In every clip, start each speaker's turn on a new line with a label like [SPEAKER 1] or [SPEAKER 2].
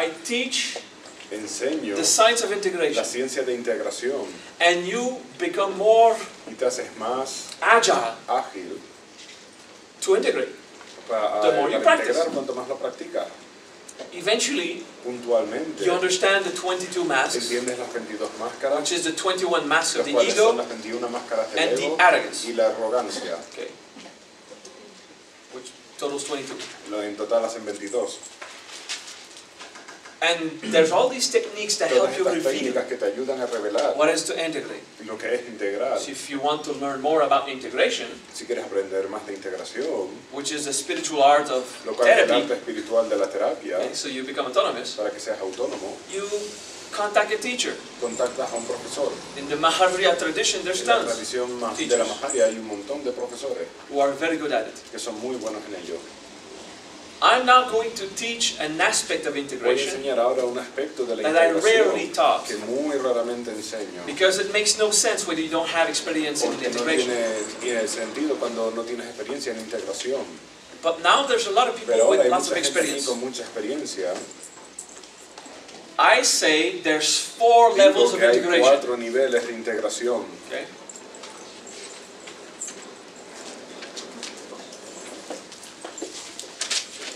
[SPEAKER 1] I teach
[SPEAKER 2] enseño
[SPEAKER 1] the science of
[SPEAKER 2] la
[SPEAKER 1] integration,
[SPEAKER 2] ciencia de integración
[SPEAKER 1] and you become more
[SPEAKER 2] y te haces más
[SPEAKER 1] agile
[SPEAKER 2] ágil
[SPEAKER 1] to integrate.
[SPEAKER 2] para
[SPEAKER 1] The more you practice.
[SPEAKER 2] integrar cuanto más lo practicas.
[SPEAKER 1] Eventually,
[SPEAKER 2] Puntualmente
[SPEAKER 1] you understand the 22 masks,
[SPEAKER 2] entiendes las 22 máscaras,
[SPEAKER 1] which is the 21 masks of
[SPEAKER 2] las
[SPEAKER 1] the
[SPEAKER 2] cuales son
[SPEAKER 1] ego
[SPEAKER 2] las 21 máscaras del
[SPEAKER 1] and the
[SPEAKER 2] ego
[SPEAKER 1] arrogance.
[SPEAKER 2] y la arrogancia.
[SPEAKER 1] Okay. Which totals 22.
[SPEAKER 2] En total hacen 22.
[SPEAKER 1] And there's all these techniques that
[SPEAKER 2] Todas
[SPEAKER 1] help you
[SPEAKER 2] estas
[SPEAKER 1] reveal
[SPEAKER 2] técnicas que te ayudan a revelar
[SPEAKER 1] what is to integrate.
[SPEAKER 2] lo que es integrar.
[SPEAKER 1] So if you want to learn more about integration,
[SPEAKER 2] Si quieres aprender más de integración,
[SPEAKER 1] which is the spiritual art of
[SPEAKER 2] lo cual es el
[SPEAKER 1] therapy,
[SPEAKER 2] arte espiritual de la terapia,
[SPEAKER 1] okay, so you become autonomous,
[SPEAKER 2] para que seas autónomo,
[SPEAKER 1] you contact a teacher.
[SPEAKER 2] contactas a un profesor.
[SPEAKER 1] In the Maha tradition, there's
[SPEAKER 2] En la
[SPEAKER 1] tons
[SPEAKER 2] tradición de la Maharia hay un montón de profesores
[SPEAKER 1] who are very good at it.
[SPEAKER 2] que son muy buenos en ello.
[SPEAKER 1] I'm now going to teach an aspect of
[SPEAKER 2] Voy a
[SPEAKER 1] integration
[SPEAKER 2] enseñar ahora un aspecto de la
[SPEAKER 1] that I rarely
[SPEAKER 2] integración
[SPEAKER 1] taught,
[SPEAKER 2] que muy raramente enseño.
[SPEAKER 1] because it makes no sense when you don't have experience in
[SPEAKER 2] Porque no
[SPEAKER 1] integration.
[SPEAKER 2] tiene sentido cuando no tienes experiencia en integración.
[SPEAKER 1] But now there's a lot of people
[SPEAKER 2] Pero ahora
[SPEAKER 1] with
[SPEAKER 2] hay
[SPEAKER 1] lots of
[SPEAKER 2] mucha gente aquí
[SPEAKER 1] experience.
[SPEAKER 2] con mucha experiencia.
[SPEAKER 1] I say there's 4 levels of
[SPEAKER 2] Digo que hay
[SPEAKER 1] integration.
[SPEAKER 2] 4 niveles de integración.
[SPEAKER 1] Okay?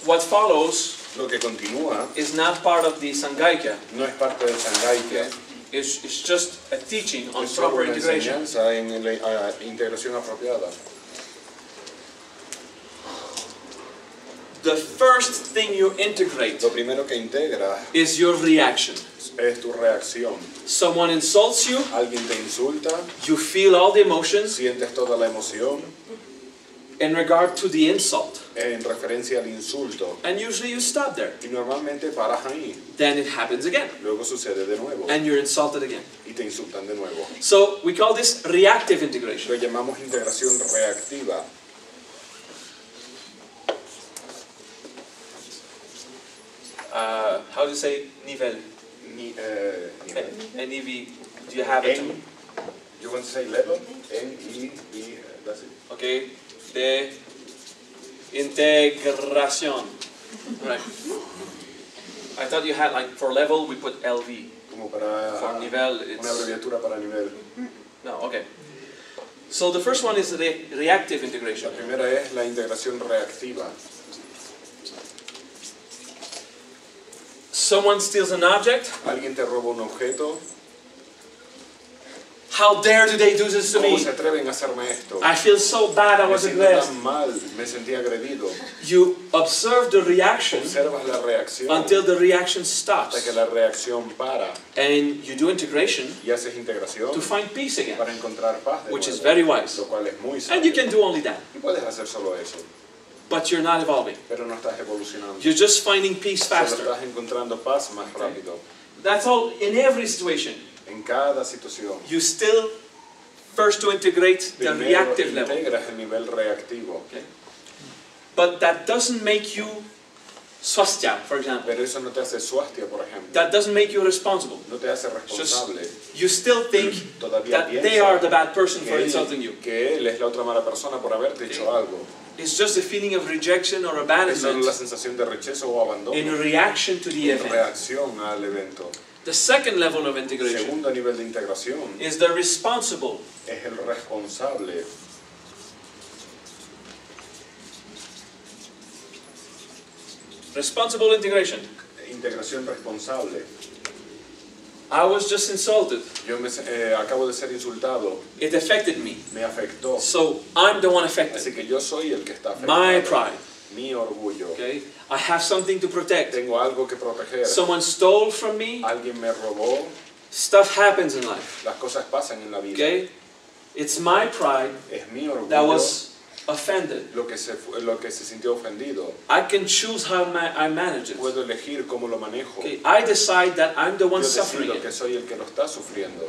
[SPEAKER 1] What follows
[SPEAKER 2] Lo que continúa
[SPEAKER 1] is not part of the Sanghaïkya.
[SPEAKER 2] no es parte del Sanghaïkya,
[SPEAKER 1] It's just a teaching on
[SPEAKER 2] es solo
[SPEAKER 1] proper
[SPEAKER 2] una
[SPEAKER 1] integration.
[SPEAKER 2] enseñanza en la integración apropiada.
[SPEAKER 1] The first thing you integrate
[SPEAKER 2] Lo primero que integra
[SPEAKER 1] is your reaction.
[SPEAKER 2] es tu reacción.
[SPEAKER 1] Someone insults you,
[SPEAKER 2] Alguien te insulta,
[SPEAKER 1] you feel all the emotions
[SPEAKER 2] sientes toda la emoción
[SPEAKER 1] in regard to the insult.
[SPEAKER 2] en referencia al insulto
[SPEAKER 1] And usually you stop there.
[SPEAKER 2] y normalmente paras ahí.
[SPEAKER 1] Then it happens again.
[SPEAKER 2] Luego sucede de nuevo
[SPEAKER 1] And you're insulted again.
[SPEAKER 2] y te insultan de nuevo.
[SPEAKER 1] So we call this reactive integration.
[SPEAKER 2] Lo llamamos integración reactiva.
[SPEAKER 1] How do you say nivel? N-E-V. Do you have it?
[SPEAKER 2] You want to say level? N-E-V, that's it.
[SPEAKER 1] Okay. De integración. Right. I thought you had, like, for level we put LV.
[SPEAKER 2] Como para
[SPEAKER 1] For nivel
[SPEAKER 2] una
[SPEAKER 1] it's...
[SPEAKER 2] abreviatura para nivel.
[SPEAKER 1] No, okay. So the first one is the reactive
[SPEAKER 2] La
[SPEAKER 1] integration.
[SPEAKER 2] primera es la integración reactiva.
[SPEAKER 1] Someone steals an object.
[SPEAKER 2] Alguien te roba un objeto.
[SPEAKER 1] How dare do they do this to
[SPEAKER 2] ¿Cómo
[SPEAKER 1] me?
[SPEAKER 2] se atreven a hacerme esto?
[SPEAKER 1] I feel so bad, I
[SPEAKER 2] Me
[SPEAKER 1] was
[SPEAKER 2] siento
[SPEAKER 1] aggressed.
[SPEAKER 2] tan mal, me sentí agredido.
[SPEAKER 1] You observe the reaction
[SPEAKER 2] Observas la reacción
[SPEAKER 1] until the reaction
[SPEAKER 2] hasta
[SPEAKER 1] stops.
[SPEAKER 2] que la reacción para
[SPEAKER 1] And you do integration
[SPEAKER 2] y haces integración
[SPEAKER 1] to find peace again,
[SPEAKER 2] para encontrar paz de
[SPEAKER 1] which is
[SPEAKER 2] nuevo,
[SPEAKER 1] very wise.
[SPEAKER 2] lo cual es muy
[SPEAKER 1] And you
[SPEAKER 2] sabio.
[SPEAKER 1] can do only that.
[SPEAKER 2] Y puedes hacer solo eso,
[SPEAKER 1] But you're not evolving.
[SPEAKER 2] pero no estás evolucionando.
[SPEAKER 1] You're just finding peace
[SPEAKER 2] Solo
[SPEAKER 1] faster.
[SPEAKER 2] estás encontrando paz más rápido.
[SPEAKER 1] That's all in every situation.
[SPEAKER 2] En cada situación.
[SPEAKER 1] You still first to integrate the
[SPEAKER 2] Primero
[SPEAKER 1] reactive level.
[SPEAKER 2] integras el nivel reactivo.
[SPEAKER 1] Okay? But that doesn't make you swastya, for example.
[SPEAKER 2] Pero eso no te hace swastia, por ejemplo.
[SPEAKER 1] That doesn't make you responsible.
[SPEAKER 2] No te hace responsable.
[SPEAKER 1] You still think
[SPEAKER 2] Todavía
[SPEAKER 1] that they are the
[SPEAKER 2] piensas
[SPEAKER 1] bad person for insulting you.
[SPEAKER 2] que él es la otra mala persona por haberte hecho algo.
[SPEAKER 1] It's just a feeling of rejection or
[SPEAKER 2] Es solo la
[SPEAKER 1] abandonment
[SPEAKER 2] sensación de rechazo o abandono
[SPEAKER 1] in reaction to the
[SPEAKER 2] en
[SPEAKER 1] event.
[SPEAKER 2] reacción al evento.
[SPEAKER 1] The second level of integration
[SPEAKER 2] Segundo nivel de integración
[SPEAKER 1] is the responsible.
[SPEAKER 2] es el responsable.
[SPEAKER 1] Responsible integration.
[SPEAKER 2] Integración responsable.
[SPEAKER 1] I was just insulted.
[SPEAKER 2] Yo acabo de ser insultado,
[SPEAKER 1] It affected me.
[SPEAKER 2] me afectó.
[SPEAKER 1] So I'm the one
[SPEAKER 2] Así
[SPEAKER 1] affected.
[SPEAKER 2] que yo soy el que está
[SPEAKER 1] My
[SPEAKER 2] afectado.
[SPEAKER 1] pride.
[SPEAKER 2] Mi orgullo.
[SPEAKER 1] Okay? I have something to protect.
[SPEAKER 2] Tengo algo que proteger.
[SPEAKER 1] Someone stole from me.
[SPEAKER 2] Alguien me robó.
[SPEAKER 1] Stuff happens in life.
[SPEAKER 2] Las cosas pasan en la vida.
[SPEAKER 1] Okay? It's my pride
[SPEAKER 2] Es mi orgullo
[SPEAKER 1] that was offended.
[SPEAKER 2] lo que se sintió ofendido.
[SPEAKER 1] I can choose how I manage it.
[SPEAKER 2] Puedo elegir cómo lo manejo.
[SPEAKER 1] Okay? I decide that I'm the one
[SPEAKER 2] Yo
[SPEAKER 1] suffering
[SPEAKER 2] decido que
[SPEAKER 1] it.
[SPEAKER 2] soy el que lo está sufriendo.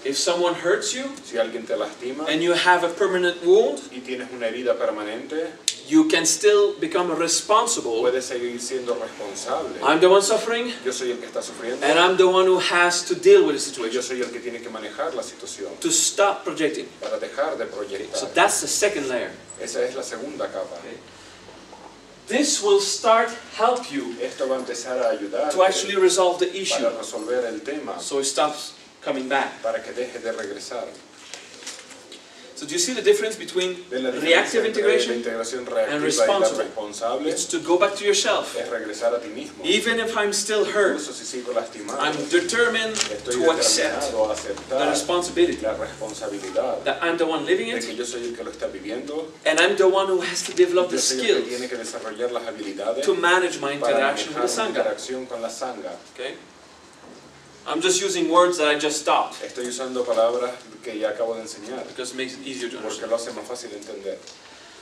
[SPEAKER 1] If someone hurts you
[SPEAKER 2] Si alguien te lastima
[SPEAKER 1] and you have a permanent wound,
[SPEAKER 2] y tienes una herida permanente,
[SPEAKER 1] you can still become responsible.
[SPEAKER 2] puedes seguir siendo responsable.
[SPEAKER 1] I'm the one suffering,
[SPEAKER 2] Yo soy el que está sufriendo
[SPEAKER 1] and I'm the one who has to deal with the
[SPEAKER 2] y yo
[SPEAKER 1] situation
[SPEAKER 2] soy el que tiene que manejar la situación
[SPEAKER 1] to stop projecting.
[SPEAKER 2] para dejar de
[SPEAKER 1] So
[SPEAKER 2] proyectar.
[SPEAKER 1] that's the second layer.
[SPEAKER 2] Esa es la segunda capa.
[SPEAKER 1] Okay. this will start help you
[SPEAKER 2] Esto va a empezar a ayudar
[SPEAKER 1] to actually resolve the issue,
[SPEAKER 2] para resolver el tema,
[SPEAKER 1] so it stops coming back.
[SPEAKER 2] para que deje de regresar.
[SPEAKER 1] So do you see the difference between
[SPEAKER 2] ¿Ves la diferencia
[SPEAKER 1] reactive
[SPEAKER 2] entre la
[SPEAKER 1] integration?
[SPEAKER 2] integración reactiva y la
[SPEAKER 1] responsible?
[SPEAKER 2] responsable?
[SPEAKER 1] It's to go back to yourself.
[SPEAKER 2] Es regresar a ti mismo.
[SPEAKER 1] Even if I'm still hurt,
[SPEAKER 2] Incluso si sigo lastimado,
[SPEAKER 1] I'm determined
[SPEAKER 2] estoy
[SPEAKER 1] to accept
[SPEAKER 2] determinado a
[SPEAKER 1] the
[SPEAKER 2] aceptar
[SPEAKER 1] responsibility
[SPEAKER 2] la responsabilidad
[SPEAKER 1] that I'm the one living
[SPEAKER 2] de
[SPEAKER 1] it,
[SPEAKER 2] que yo soy el que lo está viviendo.
[SPEAKER 1] and I'm the one who has to develop the
[SPEAKER 2] Yo soy el que
[SPEAKER 1] skills
[SPEAKER 2] tiene que desarrollar las habilidades
[SPEAKER 1] to manage my
[SPEAKER 2] para
[SPEAKER 1] interaction with
[SPEAKER 2] manejar
[SPEAKER 1] the
[SPEAKER 2] mi
[SPEAKER 1] Sangha.
[SPEAKER 2] interacción con la Sangha.
[SPEAKER 1] Okay? I'm just using words that I just stopped
[SPEAKER 2] Estoy usando palabras que ya acabo de enseñar
[SPEAKER 1] because it makes it easier to
[SPEAKER 2] porque
[SPEAKER 1] understand.
[SPEAKER 2] lo hace más fácil de entender.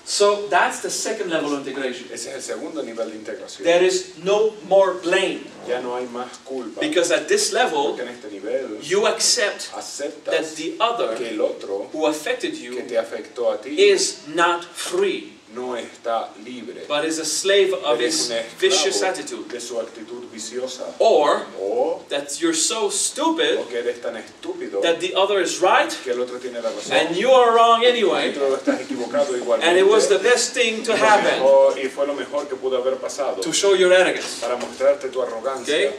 [SPEAKER 1] So that's the second level of integration.
[SPEAKER 2] Ese es el segundo nivel de integración.
[SPEAKER 1] There is no more blame,
[SPEAKER 2] Ya no hay más culpa.
[SPEAKER 1] because at this level
[SPEAKER 2] Porque en este nivel
[SPEAKER 1] you accept that
[SPEAKER 2] aceptas
[SPEAKER 1] the other
[SPEAKER 2] que el otro
[SPEAKER 1] who affected
[SPEAKER 2] que
[SPEAKER 1] you
[SPEAKER 2] te afectó a ti
[SPEAKER 1] is not free,
[SPEAKER 2] no está libre.
[SPEAKER 1] but is a slave of
[SPEAKER 2] Eres
[SPEAKER 1] his
[SPEAKER 2] un
[SPEAKER 1] vicious
[SPEAKER 2] esclavo
[SPEAKER 1] attitude.
[SPEAKER 2] de su actitud viciosa.
[SPEAKER 1] Or
[SPEAKER 2] O
[SPEAKER 1] that you're so stupid
[SPEAKER 2] que eres tan estúpido
[SPEAKER 1] that the other is right
[SPEAKER 2] que el otro tiene la razón.
[SPEAKER 1] and you are wrong
[SPEAKER 2] Y
[SPEAKER 1] anyway,
[SPEAKER 2] tú estás equivocado igualmente.
[SPEAKER 1] and it was the best thing to happen
[SPEAKER 2] Y fue lo mejor que pudo haber pasado
[SPEAKER 1] to show your arrogance.
[SPEAKER 2] para mostrarte tu arrogancia.
[SPEAKER 1] Okay?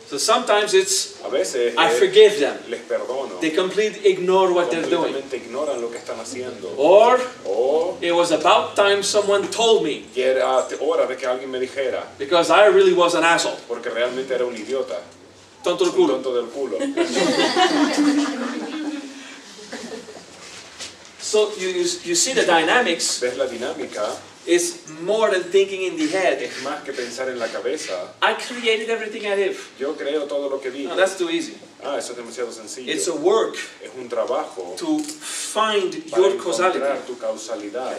[SPEAKER 1] So sometimes it's,
[SPEAKER 2] A veces
[SPEAKER 1] I forgive them.
[SPEAKER 2] les perdono.
[SPEAKER 1] They completely ignore what they're doing.
[SPEAKER 2] Completamente ignoran lo que están haciendo.
[SPEAKER 1] Or
[SPEAKER 2] O
[SPEAKER 1] it was about time someone told me,
[SPEAKER 2] ya era hora de que alguien me dijera,
[SPEAKER 1] because I really was an asshole.
[SPEAKER 2] porque realmente era un idiota,
[SPEAKER 1] Tonto del
[SPEAKER 2] un
[SPEAKER 1] culo.
[SPEAKER 2] tonto del culo.
[SPEAKER 1] So you see the dynamics
[SPEAKER 2] ¿Ves la dinámica?
[SPEAKER 1] is more than thinking in the head.
[SPEAKER 2] Es más que pensar en la cabeza.
[SPEAKER 1] I created everything I live.
[SPEAKER 2] Yo creo todo lo que vi.
[SPEAKER 1] No, that's too easy.
[SPEAKER 2] Eso es demasiado sencillo.
[SPEAKER 1] It's a work
[SPEAKER 2] Es un trabajo
[SPEAKER 1] to find
[SPEAKER 2] para
[SPEAKER 1] your causality.
[SPEAKER 2] encontrar tu causalidad.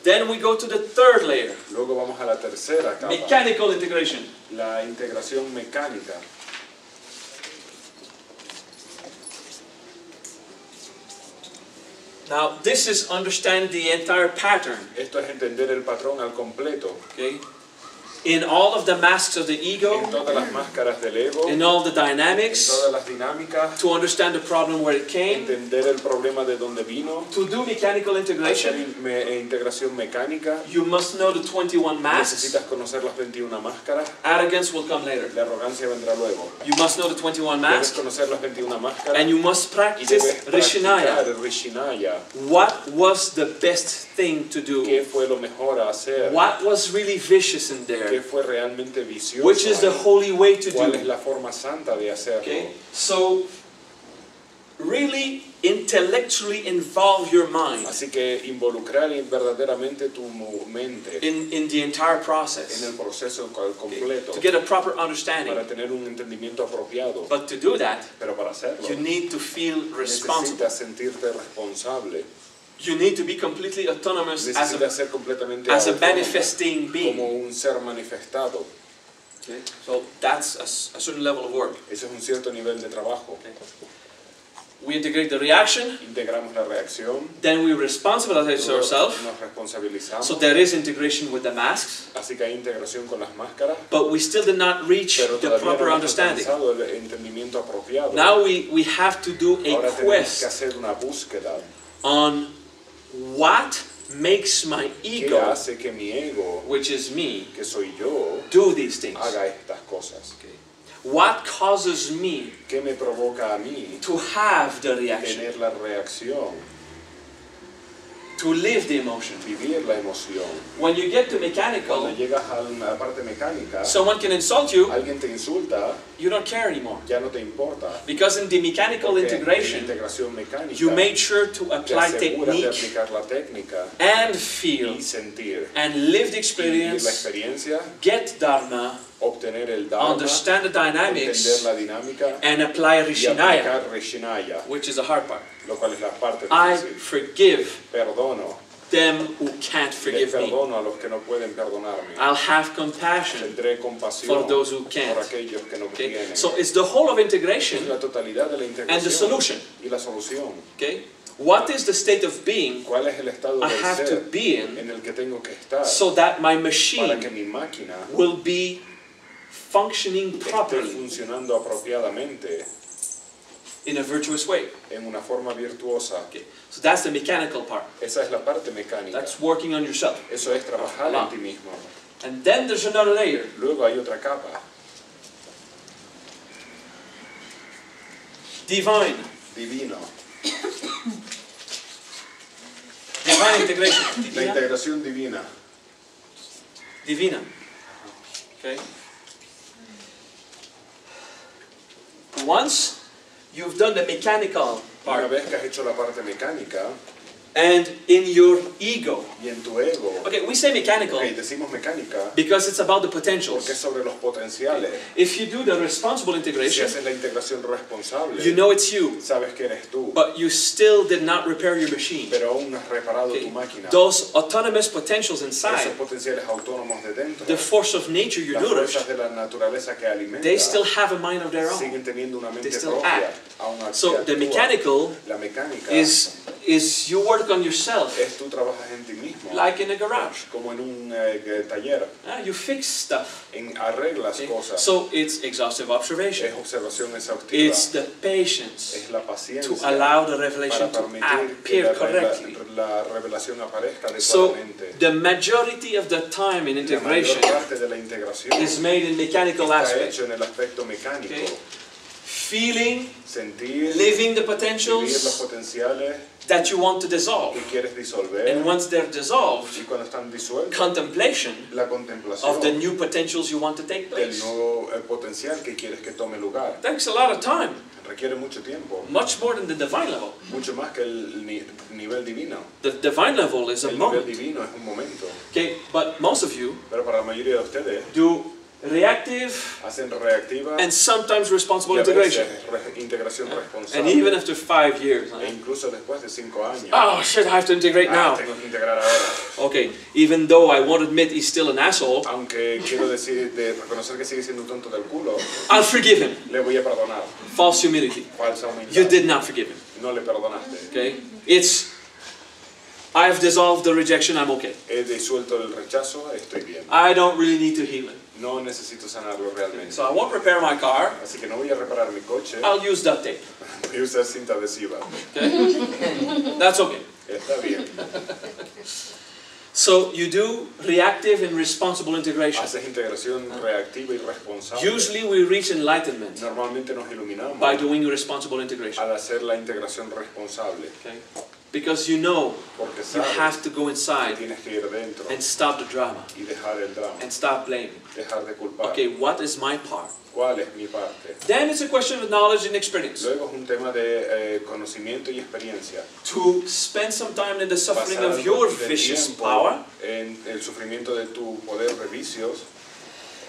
[SPEAKER 1] Then we go to the third layer,
[SPEAKER 2] Luego vamos a la tercera capa,
[SPEAKER 1] mechanical integration.
[SPEAKER 2] la integración mecánica.
[SPEAKER 1] Now, this is understand the entire pattern.
[SPEAKER 2] Esto es entender el patrón al completo.
[SPEAKER 1] Okay? In all of the masks of the ego,
[SPEAKER 2] En todas las máscaras del ego,
[SPEAKER 1] in all the
[SPEAKER 2] en
[SPEAKER 1] dynamics,
[SPEAKER 2] todas las dinámicas,
[SPEAKER 1] to understand the problem where it came,
[SPEAKER 2] entender el problema de dónde vino,
[SPEAKER 1] to do mechanical
[SPEAKER 2] hacer
[SPEAKER 1] integration,
[SPEAKER 2] integración mecánica.
[SPEAKER 1] you must know the 21 masks.
[SPEAKER 2] Necesitas conocer las 21 máscaras.
[SPEAKER 1] Arrogance will come later.
[SPEAKER 2] La arrogancia vendrá luego.
[SPEAKER 1] You must know the 21
[SPEAKER 2] Debes
[SPEAKER 1] masks,
[SPEAKER 2] conocer las 21 máscaras
[SPEAKER 1] and you must
[SPEAKER 2] y
[SPEAKER 1] practice
[SPEAKER 2] debes
[SPEAKER 1] Rishinaya.
[SPEAKER 2] practicar el Rishinaya.
[SPEAKER 1] What was the best thing to do?
[SPEAKER 2] ¿Qué fue lo mejor a hacer?
[SPEAKER 1] What was really vicious in
[SPEAKER 2] ¿Qué
[SPEAKER 1] there?
[SPEAKER 2] fue realmente vicioso?
[SPEAKER 1] Which is the
[SPEAKER 2] ahí?
[SPEAKER 1] holy way to
[SPEAKER 2] ¿Cuál es
[SPEAKER 1] do?
[SPEAKER 2] la forma santa de hacerlo?
[SPEAKER 1] Okay? So, really intellectually involve your mind
[SPEAKER 2] Así que involucrar verdaderamente tu mente
[SPEAKER 1] in the entire
[SPEAKER 2] en
[SPEAKER 1] process
[SPEAKER 2] el proceso completo
[SPEAKER 1] to get a proper understanding.
[SPEAKER 2] para tener un entendimiento apropiado.
[SPEAKER 1] But to do that,
[SPEAKER 2] Pero para hacerlo
[SPEAKER 1] you need to feel responsible.
[SPEAKER 2] necesitas sentirte responsable.
[SPEAKER 1] You need to be completely autonomous
[SPEAKER 2] Necesitas ser completamente
[SPEAKER 1] as a
[SPEAKER 2] autónomo,
[SPEAKER 1] manifesting
[SPEAKER 2] como
[SPEAKER 1] being.
[SPEAKER 2] un ser manifestado.
[SPEAKER 1] Okay? So that's a certain level of work.
[SPEAKER 2] Ese es un cierto nivel de trabajo.
[SPEAKER 1] Okay. We integrate the reaction,
[SPEAKER 2] Integramos la reacción,
[SPEAKER 1] then we responsibilize ourselves.
[SPEAKER 2] nos responsabilizamos.
[SPEAKER 1] So there is integration with the masks,
[SPEAKER 2] Así que hay integración con las máscaras,
[SPEAKER 1] but we still did not reach
[SPEAKER 2] pero
[SPEAKER 1] the
[SPEAKER 2] todavía
[SPEAKER 1] proper
[SPEAKER 2] no hemos
[SPEAKER 1] understanding.
[SPEAKER 2] alcanzado el entendimiento apropiado.
[SPEAKER 1] Now we have to do a
[SPEAKER 2] Ahora tenemos que
[SPEAKER 1] quest
[SPEAKER 2] hacer una búsqueda.
[SPEAKER 1] on what makes my
[SPEAKER 2] ¿Qué
[SPEAKER 1] ego,
[SPEAKER 2] hace que mi ego,
[SPEAKER 1] which is me,
[SPEAKER 2] que soy yo,
[SPEAKER 1] do these things.
[SPEAKER 2] haga estas cosas?
[SPEAKER 1] What causes me
[SPEAKER 2] ¿Qué me provoca a mí
[SPEAKER 1] to have the reaction,
[SPEAKER 2] tener la reacción,
[SPEAKER 1] to live the emotion?
[SPEAKER 2] vivir la emoción?
[SPEAKER 1] When you get to
[SPEAKER 2] Cuando
[SPEAKER 1] mechanical,
[SPEAKER 2] llegas a la parte mecánica,
[SPEAKER 1] someone can insult you,
[SPEAKER 2] alguien te insulta,
[SPEAKER 1] you don't care anymore.
[SPEAKER 2] ya no te importa.
[SPEAKER 1] Because in the mechanical
[SPEAKER 2] Porque en la
[SPEAKER 1] integration,
[SPEAKER 2] integración mecánica,
[SPEAKER 1] you made sure to
[SPEAKER 2] te
[SPEAKER 1] apply
[SPEAKER 2] aseguras de
[SPEAKER 1] technique
[SPEAKER 2] aplicar la técnica
[SPEAKER 1] and feel
[SPEAKER 2] y sentir.
[SPEAKER 1] and live the
[SPEAKER 2] Y vivir la
[SPEAKER 1] experience,
[SPEAKER 2] experiencia,
[SPEAKER 1] get dharma,
[SPEAKER 2] obtener el dharma,
[SPEAKER 1] understand the
[SPEAKER 2] entender
[SPEAKER 1] dynamics,
[SPEAKER 2] la dinámica
[SPEAKER 1] and apply
[SPEAKER 2] y
[SPEAKER 1] Rishinaya,
[SPEAKER 2] aplicar Rishinaya,
[SPEAKER 1] which is the hard part.
[SPEAKER 2] lo cual es la parte
[SPEAKER 1] I
[SPEAKER 2] difícil.
[SPEAKER 1] forgive
[SPEAKER 2] Perdono,
[SPEAKER 1] them who can't
[SPEAKER 2] les
[SPEAKER 1] forgive me.
[SPEAKER 2] perdono a los que no pueden perdonarme.
[SPEAKER 1] I'll have compassion
[SPEAKER 2] Tendré compasión
[SPEAKER 1] for those who
[SPEAKER 2] por
[SPEAKER 1] can't.
[SPEAKER 2] aquellos que no
[SPEAKER 1] Okay?
[SPEAKER 2] tienen.
[SPEAKER 1] So it's the whole of
[SPEAKER 2] Es
[SPEAKER 1] integration
[SPEAKER 2] la totalidad de la
[SPEAKER 1] and the
[SPEAKER 2] integración
[SPEAKER 1] solution.
[SPEAKER 2] y la solución.
[SPEAKER 1] Okay? What is the state of being
[SPEAKER 2] ¿Cuál es el estado
[SPEAKER 1] I
[SPEAKER 2] del
[SPEAKER 1] have to
[SPEAKER 2] ser
[SPEAKER 1] be in
[SPEAKER 2] en el que tengo que estar
[SPEAKER 1] so that my
[SPEAKER 2] para que
[SPEAKER 1] machine
[SPEAKER 2] mi máquina
[SPEAKER 1] will be functioning
[SPEAKER 2] esté
[SPEAKER 1] properly?
[SPEAKER 2] funcionando apropiadamente?
[SPEAKER 1] in a virtuous way.
[SPEAKER 2] en una forma virtuosa.
[SPEAKER 1] Okay. So that's the mechanical part.
[SPEAKER 2] Esa es la parte mecánica.
[SPEAKER 1] That's working on yourself.
[SPEAKER 2] Eso es trabajar en ti mismo.
[SPEAKER 1] And then there's another layer.
[SPEAKER 2] Luego hay otra capa.
[SPEAKER 1] Divine.
[SPEAKER 2] Divino.
[SPEAKER 1] Divine integration.
[SPEAKER 2] La integración divina.
[SPEAKER 1] Divina. Okay. Once you've done the mechanical
[SPEAKER 2] Una
[SPEAKER 1] part,
[SPEAKER 2] vez que has hecho la parte mecánica
[SPEAKER 1] and in your ego.
[SPEAKER 2] y en tu ego,
[SPEAKER 1] Okay, we say mechanical
[SPEAKER 2] okay, decimos mecánica
[SPEAKER 1] because it's about the
[SPEAKER 2] porque es
[SPEAKER 1] potentials.
[SPEAKER 2] sobre los potenciales.
[SPEAKER 1] If you do the responsible
[SPEAKER 2] Si
[SPEAKER 1] integration,
[SPEAKER 2] haces la integración responsable,
[SPEAKER 1] you know it's you,
[SPEAKER 2] sabes que eres tú,
[SPEAKER 1] but you still did not repair your machine.
[SPEAKER 2] pero aún no has reparado
[SPEAKER 1] Okay.
[SPEAKER 2] tu máquina.
[SPEAKER 1] Those autonomous potentials
[SPEAKER 2] Esos
[SPEAKER 1] inside,
[SPEAKER 2] potenciales autónomos de dentro,
[SPEAKER 1] the force of nature you
[SPEAKER 2] las
[SPEAKER 1] nourished,
[SPEAKER 2] fuerzas de la naturaleza que alimenta,
[SPEAKER 1] they still have a mind of their own.
[SPEAKER 2] siguen teniendo una mente
[SPEAKER 1] They still
[SPEAKER 2] propia,
[SPEAKER 1] act.
[SPEAKER 2] aún así
[SPEAKER 1] So the
[SPEAKER 2] actúan.
[SPEAKER 1] mechanical
[SPEAKER 2] La mecánica
[SPEAKER 1] is you work on yourself,
[SPEAKER 2] es tú trabajas en ti mismo,
[SPEAKER 1] like in a garage.
[SPEAKER 2] como en un taller,
[SPEAKER 1] You fix stuff.
[SPEAKER 2] arreglas
[SPEAKER 1] Okay?
[SPEAKER 2] cosas.
[SPEAKER 1] So it's exhaustive observation.
[SPEAKER 2] Es observación exhaustiva,
[SPEAKER 1] It's the patience
[SPEAKER 2] es la paciencia
[SPEAKER 1] to allow the
[SPEAKER 2] para
[SPEAKER 1] revelation to
[SPEAKER 2] permitir que
[SPEAKER 1] appear correctly.
[SPEAKER 2] la revelación aparezca
[SPEAKER 1] So
[SPEAKER 2] adecuadamente.
[SPEAKER 1] the majority of the time in
[SPEAKER 2] La mayor
[SPEAKER 1] integration
[SPEAKER 2] parte de la integración
[SPEAKER 1] is made in mechanical
[SPEAKER 2] está
[SPEAKER 1] aspect.
[SPEAKER 2] hecho en el aspecto mecánico.
[SPEAKER 1] Okay. Feeling,
[SPEAKER 2] Sentir,
[SPEAKER 1] living the
[SPEAKER 2] vivir los
[SPEAKER 1] potentials
[SPEAKER 2] potenciales
[SPEAKER 1] that you want to dissolve.
[SPEAKER 2] que quieres disolver,
[SPEAKER 1] And once they're dissolved,
[SPEAKER 2] y cuando están disueltos,
[SPEAKER 1] contemplation
[SPEAKER 2] la contemplación
[SPEAKER 1] of the new potentials you want to take
[SPEAKER 2] del
[SPEAKER 1] place.
[SPEAKER 2] nuevo potencial que quieres que tome lugar.
[SPEAKER 1] Takes a lot of time,
[SPEAKER 2] Requiere mucho tiempo,
[SPEAKER 1] much more than the divine level.
[SPEAKER 2] mucho más que el nivel divino.
[SPEAKER 1] The divine level is a
[SPEAKER 2] El nivel
[SPEAKER 1] moment.
[SPEAKER 2] divino es un momento,
[SPEAKER 1] Okay, but most of you
[SPEAKER 2] pero para la mayoría de ustedes
[SPEAKER 1] do reactive
[SPEAKER 2] hacen reactiva
[SPEAKER 1] and sometimes responsible
[SPEAKER 2] y a veces
[SPEAKER 1] integration.
[SPEAKER 2] integración
[SPEAKER 1] And
[SPEAKER 2] responsable,
[SPEAKER 1] even after 5 years.
[SPEAKER 2] e incluso después de 5 años.
[SPEAKER 1] Oh shit, I have to integrate now.
[SPEAKER 2] Tengo que integrar ahora.
[SPEAKER 1] Okay, even though I won't admit he's still an asshole,
[SPEAKER 2] Aunque quiero decir, de reconocer que sigue siendo un tonto del culo,
[SPEAKER 1] I'll forgive him.
[SPEAKER 2] le voy a perdonar.
[SPEAKER 1] False humility.
[SPEAKER 2] Falsa humildad.
[SPEAKER 1] You did not forgive him.
[SPEAKER 2] No le perdonaste.
[SPEAKER 1] Okay? It's, I have dissolved the rejection, I'm okay.
[SPEAKER 2] He disuelto el rechazo, estoy bien.
[SPEAKER 1] I don't really need to heal him.
[SPEAKER 2] No necesito sanarlo realmente.
[SPEAKER 1] So I won't repair my car,
[SPEAKER 2] Así que no voy a reparar mi coche,
[SPEAKER 1] I'll use duct tape.
[SPEAKER 2] voy a usar cinta adhesiva.
[SPEAKER 1] Okay? That's okay.
[SPEAKER 2] Está bien.
[SPEAKER 1] So you do reactive and responsible integration.
[SPEAKER 2] Haces integración reactiva y responsable.
[SPEAKER 1] Usually we reach enlightenment
[SPEAKER 2] Normalmente nos iluminamos
[SPEAKER 1] by doing responsible integration.
[SPEAKER 2] al hacer la integración responsable.
[SPEAKER 1] Okay? Because you know
[SPEAKER 2] Porque
[SPEAKER 1] you
[SPEAKER 2] sabes
[SPEAKER 1] have to go
[SPEAKER 2] que
[SPEAKER 1] inside
[SPEAKER 2] tienes que ir dentro
[SPEAKER 1] and stop the drama
[SPEAKER 2] y dejar el drama,
[SPEAKER 1] and stop blaming.
[SPEAKER 2] dejar de culpar.
[SPEAKER 1] Okay, what is my part?
[SPEAKER 2] ¿Cuál es mi parte?
[SPEAKER 1] Then it's a question of knowledge and experience.
[SPEAKER 2] Luego es un tema de conocimiento y experiencia.
[SPEAKER 1] To spend some time in the suffering
[SPEAKER 2] Pasar
[SPEAKER 1] of your
[SPEAKER 2] algo de
[SPEAKER 1] vicious
[SPEAKER 2] tiempo
[SPEAKER 1] power,
[SPEAKER 2] en el sufrimiento de tu poder de vicios,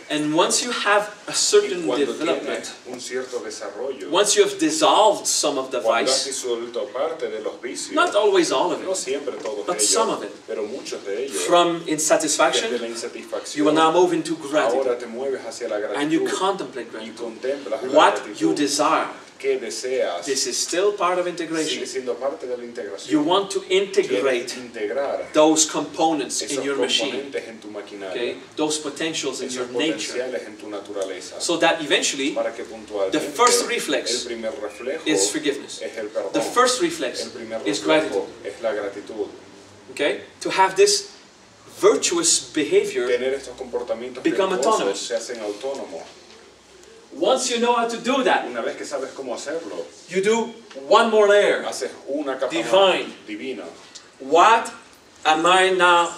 [SPEAKER 1] and once you have a
[SPEAKER 2] y
[SPEAKER 1] certain
[SPEAKER 2] cuando
[SPEAKER 1] development,
[SPEAKER 2] tienes un cierto desarrollo,
[SPEAKER 1] once you have dissolved some of the
[SPEAKER 2] cuando has
[SPEAKER 1] vice,
[SPEAKER 2] disuelto parte de los vicios,
[SPEAKER 1] not always all of
[SPEAKER 2] no
[SPEAKER 1] it,
[SPEAKER 2] siempre todos
[SPEAKER 1] but
[SPEAKER 2] ellos,
[SPEAKER 1] some of it,
[SPEAKER 2] pero muchos de ellos,
[SPEAKER 1] from
[SPEAKER 2] desde
[SPEAKER 1] insatisfaction,
[SPEAKER 2] la insatisfacción,
[SPEAKER 1] you will now move into gratitude,
[SPEAKER 2] ahora te mueves hacia la
[SPEAKER 1] and you
[SPEAKER 2] gratitud
[SPEAKER 1] contemplate
[SPEAKER 2] y
[SPEAKER 1] gratitude.
[SPEAKER 2] contemplas la
[SPEAKER 1] What you
[SPEAKER 2] gratitud
[SPEAKER 1] desire,
[SPEAKER 2] que deseas,
[SPEAKER 1] this is still part of
[SPEAKER 2] sigue
[SPEAKER 1] integration.
[SPEAKER 2] siendo parte de la integración.
[SPEAKER 1] You want to
[SPEAKER 2] Quieres
[SPEAKER 1] integrate
[SPEAKER 2] integrar
[SPEAKER 1] those components in
[SPEAKER 2] esos
[SPEAKER 1] your machine,
[SPEAKER 2] componentes en tu maquinaria,
[SPEAKER 1] okay? Those potentials in your
[SPEAKER 2] esos
[SPEAKER 1] nature,
[SPEAKER 2] potenciales en tu naturaleza,
[SPEAKER 1] so that eventually
[SPEAKER 2] para que puntualmente
[SPEAKER 1] the first
[SPEAKER 2] el
[SPEAKER 1] reflex
[SPEAKER 2] primer reflejo
[SPEAKER 1] is forgiveness.
[SPEAKER 2] es el perdón.
[SPEAKER 1] The first reflex
[SPEAKER 2] El primer
[SPEAKER 1] is
[SPEAKER 2] reflejo
[SPEAKER 1] gratitude.
[SPEAKER 2] es la gratitud.
[SPEAKER 1] Okay? To have this virtuous behavior,
[SPEAKER 2] Tener estos comportamientos
[SPEAKER 1] Become
[SPEAKER 2] virtuosos
[SPEAKER 1] autonomous.
[SPEAKER 2] se hacen autónomos.
[SPEAKER 1] once you know how to do that,
[SPEAKER 2] Una vez que sabes cómo hacerlo,
[SPEAKER 1] you do one more layer.
[SPEAKER 2] haces una capa
[SPEAKER 1] Divine.
[SPEAKER 2] más divina.
[SPEAKER 1] What am I now?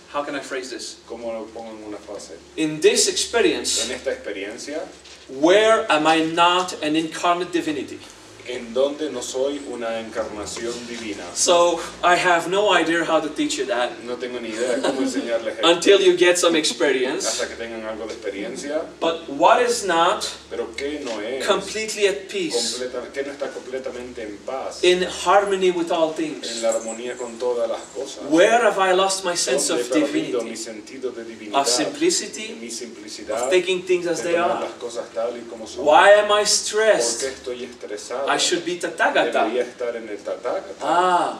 [SPEAKER 1] How can I phrase this?
[SPEAKER 2] ¿Cómo lo pongo en una frase?
[SPEAKER 1] In this experience,
[SPEAKER 2] En esta experiencia,
[SPEAKER 1] where am I not an incarnate divinity?
[SPEAKER 2] en donde no soy una encarnación divina.
[SPEAKER 1] So I have no idea how to teach you that
[SPEAKER 2] No tengo ni idea de cómo enseñarles esto
[SPEAKER 1] until you get some experience.
[SPEAKER 2] hasta que tengan algo de experiencia,
[SPEAKER 1] But what is not
[SPEAKER 2] pero que no es
[SPEAKER 1] completely at peace,
[SPEAKER 2] que no está completamente en paz,
[SPEAKER 1] in harmony with all
[SPEAKER 2] en
[SPEAKER 1] things?
[SPEAKER 2] la armonía con todas las cosas.
[SPEAKER 1] Where have I lost my sense
[SPEAKER 2] Donde
[SPEAKER 1] of
[SPEAKER 2] he perdido mi
[SPEAKER 1] divinity,
[SPEAKER 2] sentido de divinidad,
[SPEAKER 1] of simplicity,
[SPEAKER 2] mi simplicidad,
[SPEAKER 1] of taking things as
[SPEAKER 2] de
[SPEAKER 1] they
[SPEAKER 2] tomar
[SPEAKER 1] are?
[SPEAKER 2] las cosas tal y como son.
[SPEAKER 1] Why am I
[SPEAKER 2] ¿Por qué
[SPEAKER 1] stressed?
[SPEAKER 2] estoy estresado?
[SPEAKER 1] I should be Tathagata.
[SPEAKER 2] Debería estar en el Tathagata.
[SPEAKER 1] Ah,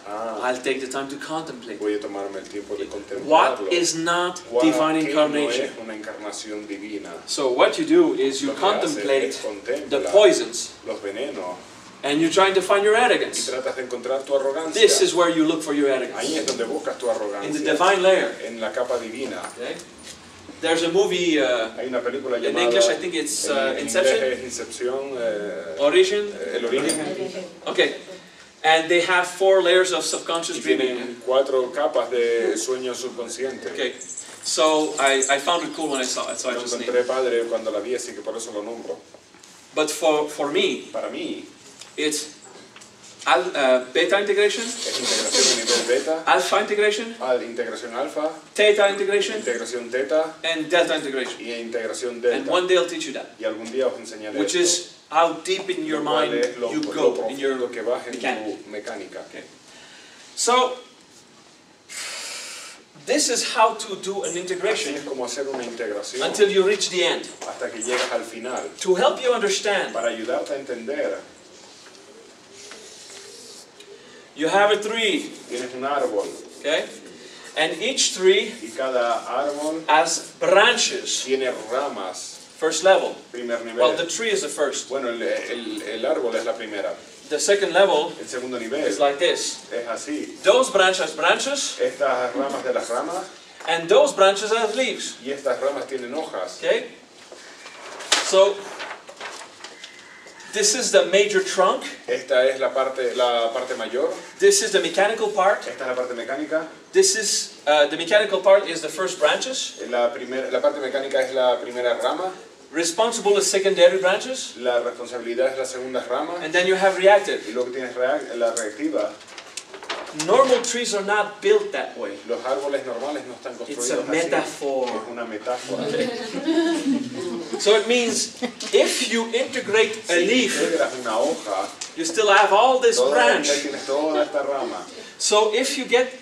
[SPEAKER 1] I'll take the time to contemplate.
[SPEAKER 2] Voy a tomarme el tiempo de
[SPEAKER 1] What
[SPEAKER 2] contemplarlo.
[SPEAKER 1] is not divine
[SPEAKER 2] ¿Qué no
[SPEAKER 1] incarnation?
[SPEAKER 2] es una encarnación divina?
[SPEAKER 1] So what you do is you
[SPEAKER 2] Lo que hace
[SPEAKER 1] contemplate
[SPEAKER 2] es contemplar
[SPEAKER 1] the poisons,
[SPEAKER 2] los venenos
[SPEAKER 1] and you're trying to find your
[SPEAKER 2] y
[SPEAKER 1] arrogance.
[SPEAKER 2] tratas de encontrar tu arrogancia.
[SPEAKER 1] This is where you look for your
[SPEAKER 2] Ahí
[SPEAKER 1] arrogance,
[SPEAKER 2] es donde buscas tu
[SPEAKER 1] in the
[SPEAKER 2] arrogancia,
[SPEAKER 1] divine layer.
[SPEAKER 2] en la capa divina.
[SPEAKER 1] Okay? There's a movie
[SPEAKER 2] Hay una película
[SPEAKER 1] in
[SPEAKER 2] llamada,
[SPEAKER 1] English, I think it's
[SPEAKER 2] en
[SPEAKER 1] Inception,
[SPEAKER 2] inglés es Incepción,
[SPEAKER 1] Origin.
[SPEAKER 2] el origen,
[SPEAKER 1] Okay, and they have 4 layers of subconscious
[SPEAKER 2] y
[SPEAKER 1] dreaming.
[SPEAKER 2] tienen 4 capas de sueño subconsciente.
[SPEAKER 1] Okay, so I found it cool when I saw it, so I
[SPEAKER 2] Lo
[SPEAKER 1] just named
[SPEAKER 2] encontré
[SPEAKER 1] it.
[SPEAKER 2] padre cuando la vi, así que por eso lo nombro.
[SPEAKER 1] But for me,
[SPEAKER 2] Para mí,
[SPEAKER 1] it's beta integration,
[SPEAKER 2] es integración a nivel beta,
[SPEAKER 1] alpha integration,
[SPEAKER 2] integración alfa,
[SPEAKER 1] theta integration,
[SPEAKER 2] integración teta
[SPEAKER 1] and delta integration.
[SPEAKER 2] y integración
[SPEAKER 1] And
[SPEAKER 2] delta.
[SPEAKER 1] one day I'll teach you that,
[SPEAKER 2] Y algún día os enseñaré
[SPEAKER 1] which
[SPEAKER 2] esto,
[SPEAKER 1] is how deep in your
[SPEAKER 2] lo cual
[SPEAKER 1] mind
[SPEAKER 2] es lo
[SPEAKER 1] you go in your
[SPEAKER 2] profundo que vas en
[SPEAKER 1] mechanics.
[SPEAKER 2] tu mecánica.
[SPEAKER 1] Okay. So this is how to do an
[SPEAKER 2] Así
[SPEAKER 1] integration
[SPEAKER 2] es como hacer una integración
[SPEAKER 1] until you reach the end.
[SPEAKER 2] hasta que llegas al final.
[SPEAKER 1] To help you understand,
[SPEAKER 2] Para ayudarte a entender,
[SPEAKER 1] you have a tree,
[SPEAKER 2] tienes un árbol
[SPEAKER 1] okay? And each tree
[SPEAKER 2] y cada árbol
[SPEAKER 1] has branches.
[SPEAKER 2] tiene ramas.
[SPEAKER 1] First level.
[SPEAKER 2] Primer nivel.
[SPEAKER 1] Well, the tree is the first.
[SPEAKER 2] Bueno, el árbol es la primera.
[SPEAKER 1] The second level
[SPEAKER 2] El segundo nivel
[SPEAKER 1] is like this.
[SPEAKER 2] es así.
[SPEAKER 1] Those branches have branches,
[SPEAKER 2] Estas ramas de las ramas
[SPEAKER 1] and those branches have leaves.
[SPEAKER 2] y estas ramas tienen hojas.
[SPEAKER 1] Okay? So, this is the major trunk.
[SPEAKER 2] Esta es la parte mayor.
[SPEAKER 1] This is the mechanical part.
[SPEAKER 2] Esta es la parte mecánica.
[SPEAKER 1] This is, the mechanical part is the first branches.
[SPEAKER 2] La parte mecánica es la primera rama.
[SPEAKER 1] Responsible is secondary branches.
[SPEAKER 2] La responsabilidad es la segunda rama.
[SPEAKER 1] And then you have reactive.
[SPEAKER 2] Y luego tienes la reactiva.
[SPEAKER 1] Normal trees are not built that way.
[SPEAKER 2] Los árboles normales no están
[SPEAKER 1] It's
[SPEAKER 2] construidos
[SPEAKER 1] a
[SPEAKER 2] así.
[SPEAKER 1] metaphor.
[SPEAKER 2] Es una metáfora.
[SPEAKER 1] So it means if you integrate a
[SPEAKER 2] Si
[SPEAKER 1] leaf,
[SPEAKER 2] integras una hoja,
[SPEAKER 1] you still have all this
[SPEAKER 2] todavía
[SPEAKER 1] branch.
[SPEAKER 2] tienes toda esta rama.
[SPEAKER 1] So if you get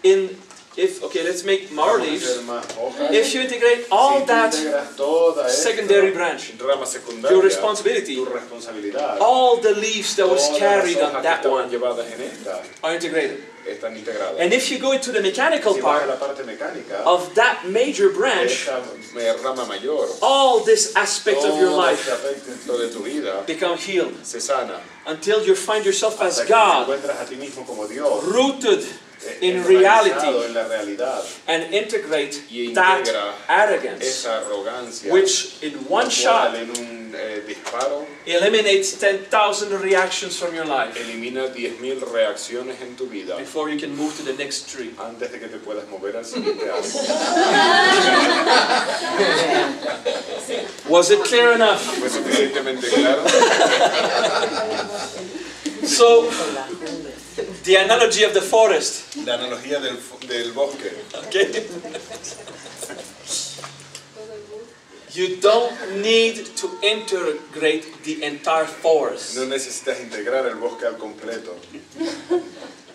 [SPEAKER 1] okay, let's make more
[SPEAKER 2] Vamos a
[SPEAKER 1] leaves.
[SPEAKER 2] hacer más hojas.
[SPEAKER 1] If you integrate all
[SPEAKER 2] Si tú
[SPEAKER 1] that
[SPEAKER 2] integras toda esta
[SPEAKER 1] secondary branch,
[SPEAKER 2] rama secundaria,
[SPEAKER 1] your responsibility,
[SPEAKER 2] tu responsabilidad,
[SPEAKER 1] all the leaves that was
[SPEAKER 2] todas las
[SPEAKER 1] carried
[SPEAKER 2] hojas
[SPEAKER 1] on
[SPEAKER 2] que
[SPEAKER 1] that
[SPEAKER 2] estaban
[SPEAKER 1] one
[SPEAKER 2] llevadas en esta
[SPEAKER 1] are integrated.
[SPEAKER 2] están integradas.
[SPEAKER 1] And if you go into the mechanical
[SPEAKER 2] Si vas a la
[SPEAKER 1] part
[SPEAKER 2] parte mecánica
[SPEAKER 1] of that major
[SPEAKER 2] de
[SPEAKER 1] branch,
[SPEAKER 2] esta rama mayor,
[SPEAKER 1] all this aspect of your
[SPEAKER 2] todo
[SPEAKER 1] life
[SPEAKER 2] este aspecto de tu vida
[SPEAKER 1] become healed
[SPEAKER 2] se sana
[SPEAKER 1] until you find yourself as
[SPEAKER 2] hasta que te
[SPEAKER 1] God,
[SPEAKER 2] encuentras a ti mismo como Dios,
[SPEAKER 1] rooted in
[SPEAKER 2] enraizado
[SPEAKER 1] reality,
[SPEAKER 2] en la realidad
[SPEAKER 1] and integrate
[SPEAKER 2] y
[SPEAKER 1] that
[SPEAKER 2] integra
[SPEAKER 1] arrogance,
[SPEAKER 2] esa arrogancia,
[SPEAKER 1] which in one
[SPEAKER 2] lo
[SPEAKER 1] shot
[SPEAKER 2] cual en un disparo
[SPEAKER 1] eliminates 10,000 reactions from your life
[SPEAKER 2] elimina 10.000 reacciones en tu vida
[SPEAKER 1] before you can move to the next tree.
[SPEAKER 2] antes de que te puedas mover al siguiente árbol.
[SPEAKER 1] Was it clear enough?
[SPEAKER 2] ¿Fue suficientemente claro?
[SPEAKER 1] So, the analogy of the forest,
[SPEAKER 2] La analogía del bosque.
[SPEAKER 1] okay? You don't need to integrate the entire forest.
[SPEAKER 2] No necesitas integrar el bosque al completo.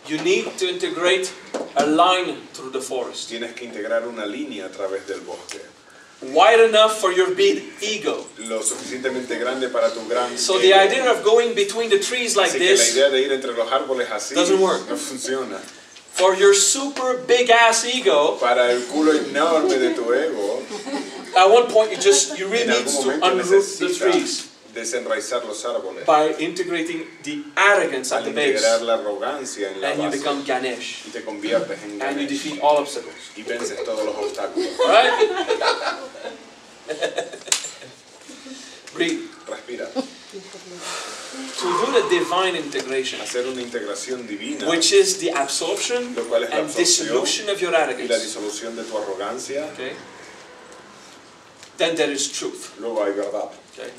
[SPEAKER 1] You need to integrate a line through the forest.
[SPEAKER 2] Tienes que integrar una línea a través del bosque.
[SPEAKER 1] Wide enough for your big ego.
[SPEAKER 2] Lo suficientemente grande para tu gran
[SPEAKER 1] So
[SPEAKER 2] ego.
[SPEAKER 1] the idea of going between the trees like
[SPEAKER 2] Así que la
[SPEAKER 1] this,
[SPEAKER 2] idea de ir entre los árboles así
[SPEAKER 1] doesn't work.
[SPEAKER 2] no funciona.
[SPEAKER 1] for your super big ass ego,
[SPEAKER 2] Para el culo enorme de tu ego,
[SPEAKER 1] at one point you really
[SPEAKER 2] en
[SPEAKER 1] need
[SPEAKER 2] algún
[SPEAKER 1] to
[SPEAKER 2] momento
[SPEAKER 1] unroot the
[SPEAKER 2] necesitas
[SPEAKER 1] trees
[SPEAKER 2] desenraizar los árboles.
[SPEAKER 1] by integrating the arrogance at
[SPEAKER 2] Al
[SPEAKER 1] the base,
[SPEAKER 2] integrar la arrogancia en la
[SPEAKER 1] and you
[SPEAKER 2] base
[SPEAKER 1] become Ganesh,
[SPEAKER 2] y te conviertes en
[SPEAKER 1] and you
[SPEAKER 2] Ganesh
[SPEAKER 1] defeat all obstacles.
[SPEAKER 2] y vences todos los obstáculos.
[SPEAKER 1] Right? Breathe.
[SPEAKER 2] Respira.
[SPEAKER 1] To do the divine integration,
[SPEAKER 2] Hacer una integración divina,
[SPEAKER 1] which is the absorption
[SPEAKER 2] lo cual es la
[SPEAKER 1] and dissolution of your
[SPEAKER 2] y la
[SPEAKER 1] arrogance,
[SPEAKER 2] disolución de tu arrogancia,
[SPEAKER 1] okay? Then there is truth.
[SPEAKER 2] luego hay verdad.
[SPEAKER 1] Okay?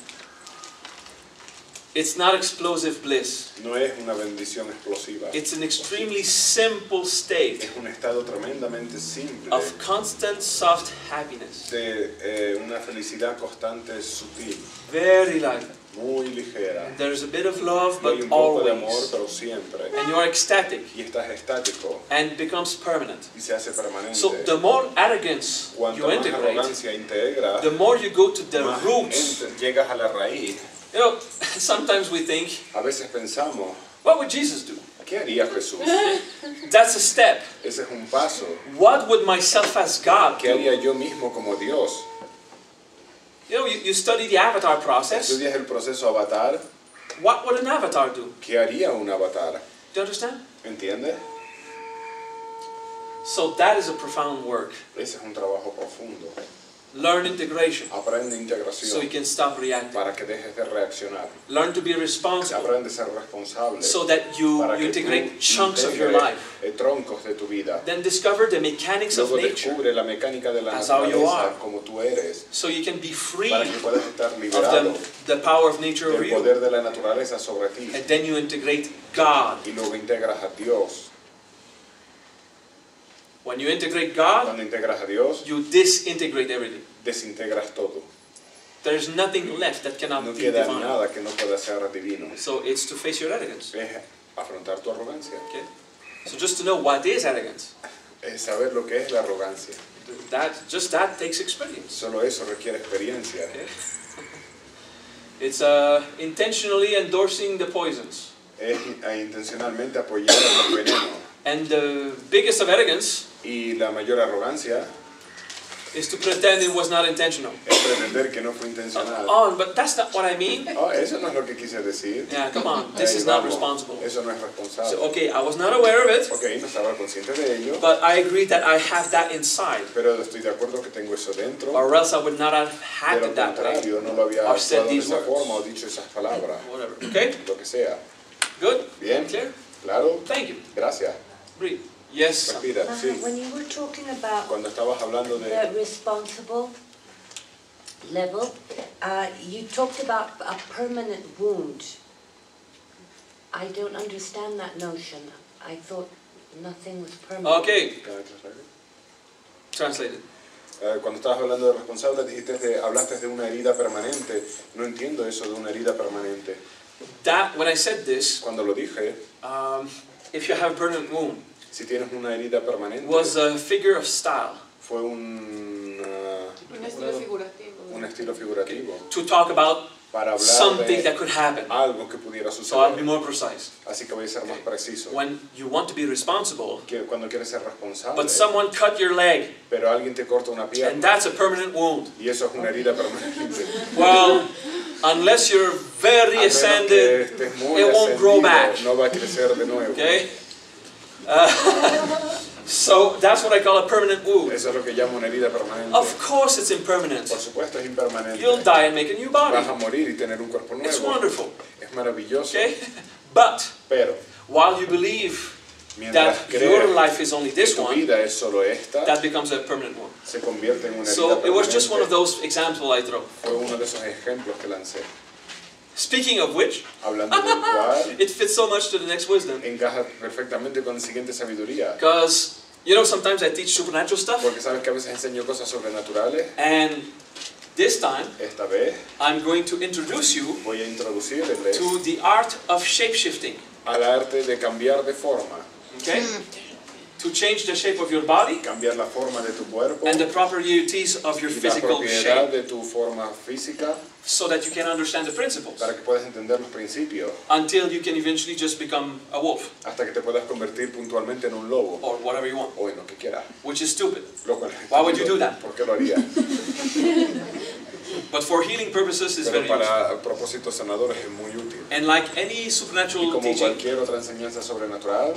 [SPEAKER 1] It's not explosive bliss.
[SPEAKER 2] No es una bendición explosiva.
[SPEAKER 1] It's an extremely simple state
[SPEAKER 2] Es un estado tremendamente simple
[SPEAKER 1] of constant soft happiness.
[SPEAKER 2] de una felicidad constante, sutil,
[SPEAKER 1] Very light.
[SPEAKER 2] muy ligera.
[SPEAKER 1] There's a bit of love,
[SPEAKER 2] Y hay
[SPEAKER 1] but
[SPEAKER 2] un poco de amor,
[SPEAKER 1] always.
[SPEAKER 2] pero siempre.
[SPEAKER 1] And you are ecstatic
[SPEAKER 2] Y estás estático
[SPEAKER 1] and becomes permanent.
[SPEAKER 2] y se hace permanente.
[SPEAKER 1] So the more arrogance
[SPEAKER 2] Cuanto
[SPEAKER 1] you
[SPEAKER 2] más
[SPEAKER 1] integrate,
[SPEAKER 2] arrogancia integra,
[SPEAKER 1] the more you go to the
[SPEAKER 2] más
[SPEAKER 1] roots.
[SPEAKER 2] llegas a la raíz.
[SPEAKER 1] You know, sometimes we think,
[SPEAKER 2] A veces pensamos,
[SPEAKER 1] what would Jesus do?
[SPEAKER 2] ¿Qué haría Jesús?
[SPEAKER 1] That's a step.
[SPEAKER 2] Ese es un paso.
[SPEAKER 1] What would myself as God
[SPEAKER 2] ¿Qué
[SPEAKER 1] do?
[SPEAKER 2] haría yo mismo como Dios?
[SPEAKER 1] You know, you study the avatar process.
[SPEAKER 2] ¿Estudias el proceso avatar?
[SPEAKER 1] What would an avatar do?
[SPEAKER 2] ¿Qué haría un avatar?
[SPEAKER 1] Do you understand?
[SPEAKER 2] ¿Entiendes?
[SPEAKER 1] So that is a profound work.
[SPEAKER 2] Ese es un trabajo profundo.
[SPEAKER 1] Learn integration
[SPEAKER 2] Aprende
[SPEAKER 1] so you
[SPEAKER 2] integración
[SPEAKER 1] can stop reacting.
[SPEAKER 2] para que dejes de reaccionar.
[SPEAKER 1] Learn to be responsible
[SPEAKER 2] Aprende a ser responsable
[SPEAKER 1] so that you
[SPEAKER 2] para que
[SPEAKER 1] integrate
[SPEAKER 2] tú
[SPEAKER 1] chunks of your
[SPEAKER 2] integres,
[SPEAKER 1] life.
[SPEAKER 2] troncos de tu vida.
[SPEAKER 1] Then discover the mechanics of
[SPEAKER 2] Luego
[SPEAKER 1] nature
[SPEAKER 2] descubre la mecánica de la
[SPEAKER 1] as how you are.
[SPEAKER 2] naturaleza como tú eres
[SPEAKER 1] so you can be free
[SPEAKER 2] para que puedas estar
[SPEAKER 1] of
[SPEAKER 2] liberado
[SPEAKER 1] the power of nature over
[SPEAKER 2] del
[SPEAKER 1] you.
[SPEAKER 2] poder de la naturaleza sobre ti
[SPEAKER 1] And then you integrate God.
[SPEAKER 2] y luego integras a Dios.
[SPEAKER 1] When you integrate God,
[SPEAKER 2] Cuando integras a Dios,
[SPEAKER 1] you disintegrate everything.
[SPEAKER 2] desintegras todo.
[SPEAKER 1] There is nothing left that cannot
[SPEAKER 2] No
[SPEAKER 1] be
[SPEAKER 2] queda
[SPEAKER 1] divine.
[SPEAKER 2] nada que no pueda ser divino.
[SPEAKER 1] So it's to face your arrogance.
[SPEAKER 2] Es afrontar tu arrogancia.
[SPEAKER 1] Okay? So just to know what is arrogance,
[SPEAKER 2] Es saber lo que es la arrogancia.
[SPEAKER 1] that takes experience.
[SPEAKER 2] Solo eso requiere experiencia.
[SPEAKER 1] Okay? It's intentionally endorsing the poisons.
[SPEAKER 2] Es intencionalmente apoyar a los venenos.
[SPEAKER 1] And the biggest of arrogance
[SPEAKER 2] Y la mayor arrogancia
[SPEAKER 1] is to pretend it was not intentional.
[SPEAKER 2] es pretender que no fue intencional.
[SPEAKER 1] Oh, but that's not what I mean.
[SPEAKER 2] Oh, eso no es lo que quise decir.
[SPEAKER 1] Yeah, come on. This
[SPEAKER 2] Ahí
[SPEAKER 1] is not
[SPEAKER 2] vamos.
[SPEAKER 1] responsible.
[SPEAKER 2] Eso no es responsable.
[SPEAKER 1] So, okay, I was not aware of it,
[SPEAKER 2] Ok, no estaba consciente de ello,
[SPEAKER 1] but I agree that I have that inside.
[SPEAKER 2] pero estoy de acuerdo que tengo eso dentro.
[SPEAKER 1] Or else I would not have
[SPEAKER 2] De lo
[SPEAKER 1] acted that way.
[SPEAKER 2] contrario, no lo había
[SPEAKER 1] Or said
[SPEAKER 2] actuado de
[SPEAKER 1] these
[SPEAKER 2] esa
[SPEAKER 1] words.
[SPEAKER 2] forma o dicho esas palabras.
[SPEAKER 1] Whatever. Okay?
[SPEAKER 2] Lo que sea.
[SPEAKER 1] Good?
[SPEAKER 2] Bien,
[SPEAKER 1] Clear?
[SPEAKER 2] claro.
[SPEAKER 1] Thank you.
[SPEAKER 2] Gracias.
[SPEAKER 1] Breathe. Yes.
[SPEAKER 2] Respira, sí.
[SPEAKER 3] When you were talking about
[SPEAKER 2] Cuando estabas hablando de...
[SPEAKER 3] the responsible level, you talked about a permanent wound. I don't understand that notion. I thought nothing was permanent.
[SPEAKER 1] Okay. Translated.
[SPEAKER 2] Cuando estabas hablando de responsable, hablaste de una herida permanente. No entiendo eso de una herida permanente.
[SPEAKER 1] When I said this,
[SPEAKER 2] Cuando lo dije,
[SPEAKER 1] if you have a permanent wound,
[SPEAKER 2] si tienes una herida permanente,
[SPEAKER 1] was a figure of style
[SPEAKER 2] fue un
[SPEAKER 4] estilo figurativo.
[SPEAKER 2] un estilo figurativo
[SPEAKER 1] to talk about
[SPEAKER 2] para hablar
[SPEAKER 1] something
[SPEAKER 2] de
[SPEAKER 1] that could happen.
[SPEAKER 2] algo que pudiera
[SPEAKER 1] So I'll be
[SPEAKER 2] suceder.
[SPEAKER 1] more precise.
[SPEAKER 2] Así que voy a ser más preciso.
[SPEAKER 1] When you want to be responsible,
[SPEAKER 2] Cuando quieres ser responsable,
[SPEAKER 1] but someone cut your leg,
[SPEAKER 2] pero alguien te corta una
[SPEAKER 1] and
[SPEAKER 2] pierna
[SPEAKER 1] that's a permanent wound.
[SPEAKER 2] y eso es una herida permanente.
[SPEAKER 1] Well, unless you're very
[SPEAKER 2] A menos que
[SPEAKER 1] ascended,
[SPEAKER 2] estés muy
[SPEAKER 1] it won't grow
[SPEAKER 2] ascendido,
[SPEAKER 1] back.
[SPEAKER 2] no va a crecer de nuevo.
[SPEAKER 1] Okay? So that's what I call a permanent wound.
[SPEAKER 2] Eso es lo que llamo una herida permanente.
[SPEAKER 1] Of course it's impermanent.
[SPEAKER 2] Por supuesto es impermanente.
[SPEAKER 1] You'll die and make a new body.
[SPEAKER 2] Vas a morir y tener un cuerpo nuevo.
[SPEAKER 1] It's wonderful.
[SPEAKER 2] Es maravilloso.
[SPEAKER 1] Okay? But
[SPEAKER 2] Pero
[SPEAKER 1] while you believe
[SPEAKER 2] mientras
[SPEAKER 1] that your
[SPEAKER 2] crees
[SPEAKER 1] life is only
[SPEAKER 2] que
[SPEAKER 1] this
[SPEAKER 2] tu
[SPEAKER 1] one,
[SPEAKER 2] vida es solo esta,
[SPEAKER 1] that becomes a permanent one.
[SPEAKER 2] se convierte en una herida
[SPEAKER 1] So it was
[SPEAKER 2] permanente.
[SPEAKER 1] just one of those examples I throw.
[SPEAKER 2] Fue uno de esos ejemplos que lancé.
[SPEAKER 1] Speaking of which,
[SPEAKER 2] Hablando del cual
[SPEAKER 1] it fits so much to the next wisdom.
[SPEAKER 2] encaja perfectamente con la siguiente sabiduría.
[SPEAKER 1] Because, you know, sometimes I teach supernatural stuff,
[SPEAKER 2] Porque sabes que a veces enseño cosas sobrenaturales.
[SPEAKER 1] and this time
[SPEAKER 2] Esta vez
[SPEAKER 1] I'm going to introduce you
[SPEAKER 2] voy a introducirles
[SPEAKER 1] to the art of shapeshifting.
[SPEAKER 2] al arte de cambiar de forma.
[SPEAKER 1] Okay? To change the shape of your body
[SPEAKER 2] Cambiar la forma de tu cuerpo
[SPEAKER 1] and the properties of your
[SPEAKER 2] y la
[SPEAKER 1] physical
[SPEAKER 2] propiedad
[SPEAKER 1] shape
[SPEAKER 2] de tu forma física
[SPEAKER 1] so that you can understand the principles
[SPEAKER 2] para que puedas entender los principios
[SPEAKER 1] until you can eventually just become a wolf
[SPEAKER 2] hasta que te puedas convertir puntualmente en un lobo
[SPEAKER 1] or whatever you want,
[SPEAKER 2] o en lo que quieras.
[SPEAKER 1] which is stupid.
[SPEAKER 2] Lo cual es
[SPEAKER 1] Why would you
[SPEAKER 2] estúpido.
[SPEAKER 1] do that?
[SPEAKER 2] ¿Por qué lo haría?
[SPEAKER 1] But for healing purposes it's
[SPEAKER 2] Pero
[SPEAKER 1] very useful.
[SPEAKER 2] para propósitos sanadores es muy útil.
[SPEAKER 1] And like any
[SPEAKER 2] Y
[SPEAKER 1] supernatural
[SPEAKER 2] como
[SPEAKER 1] teaching,
[SPEAKER 2] cualquier otra enseñanza sobrenatural,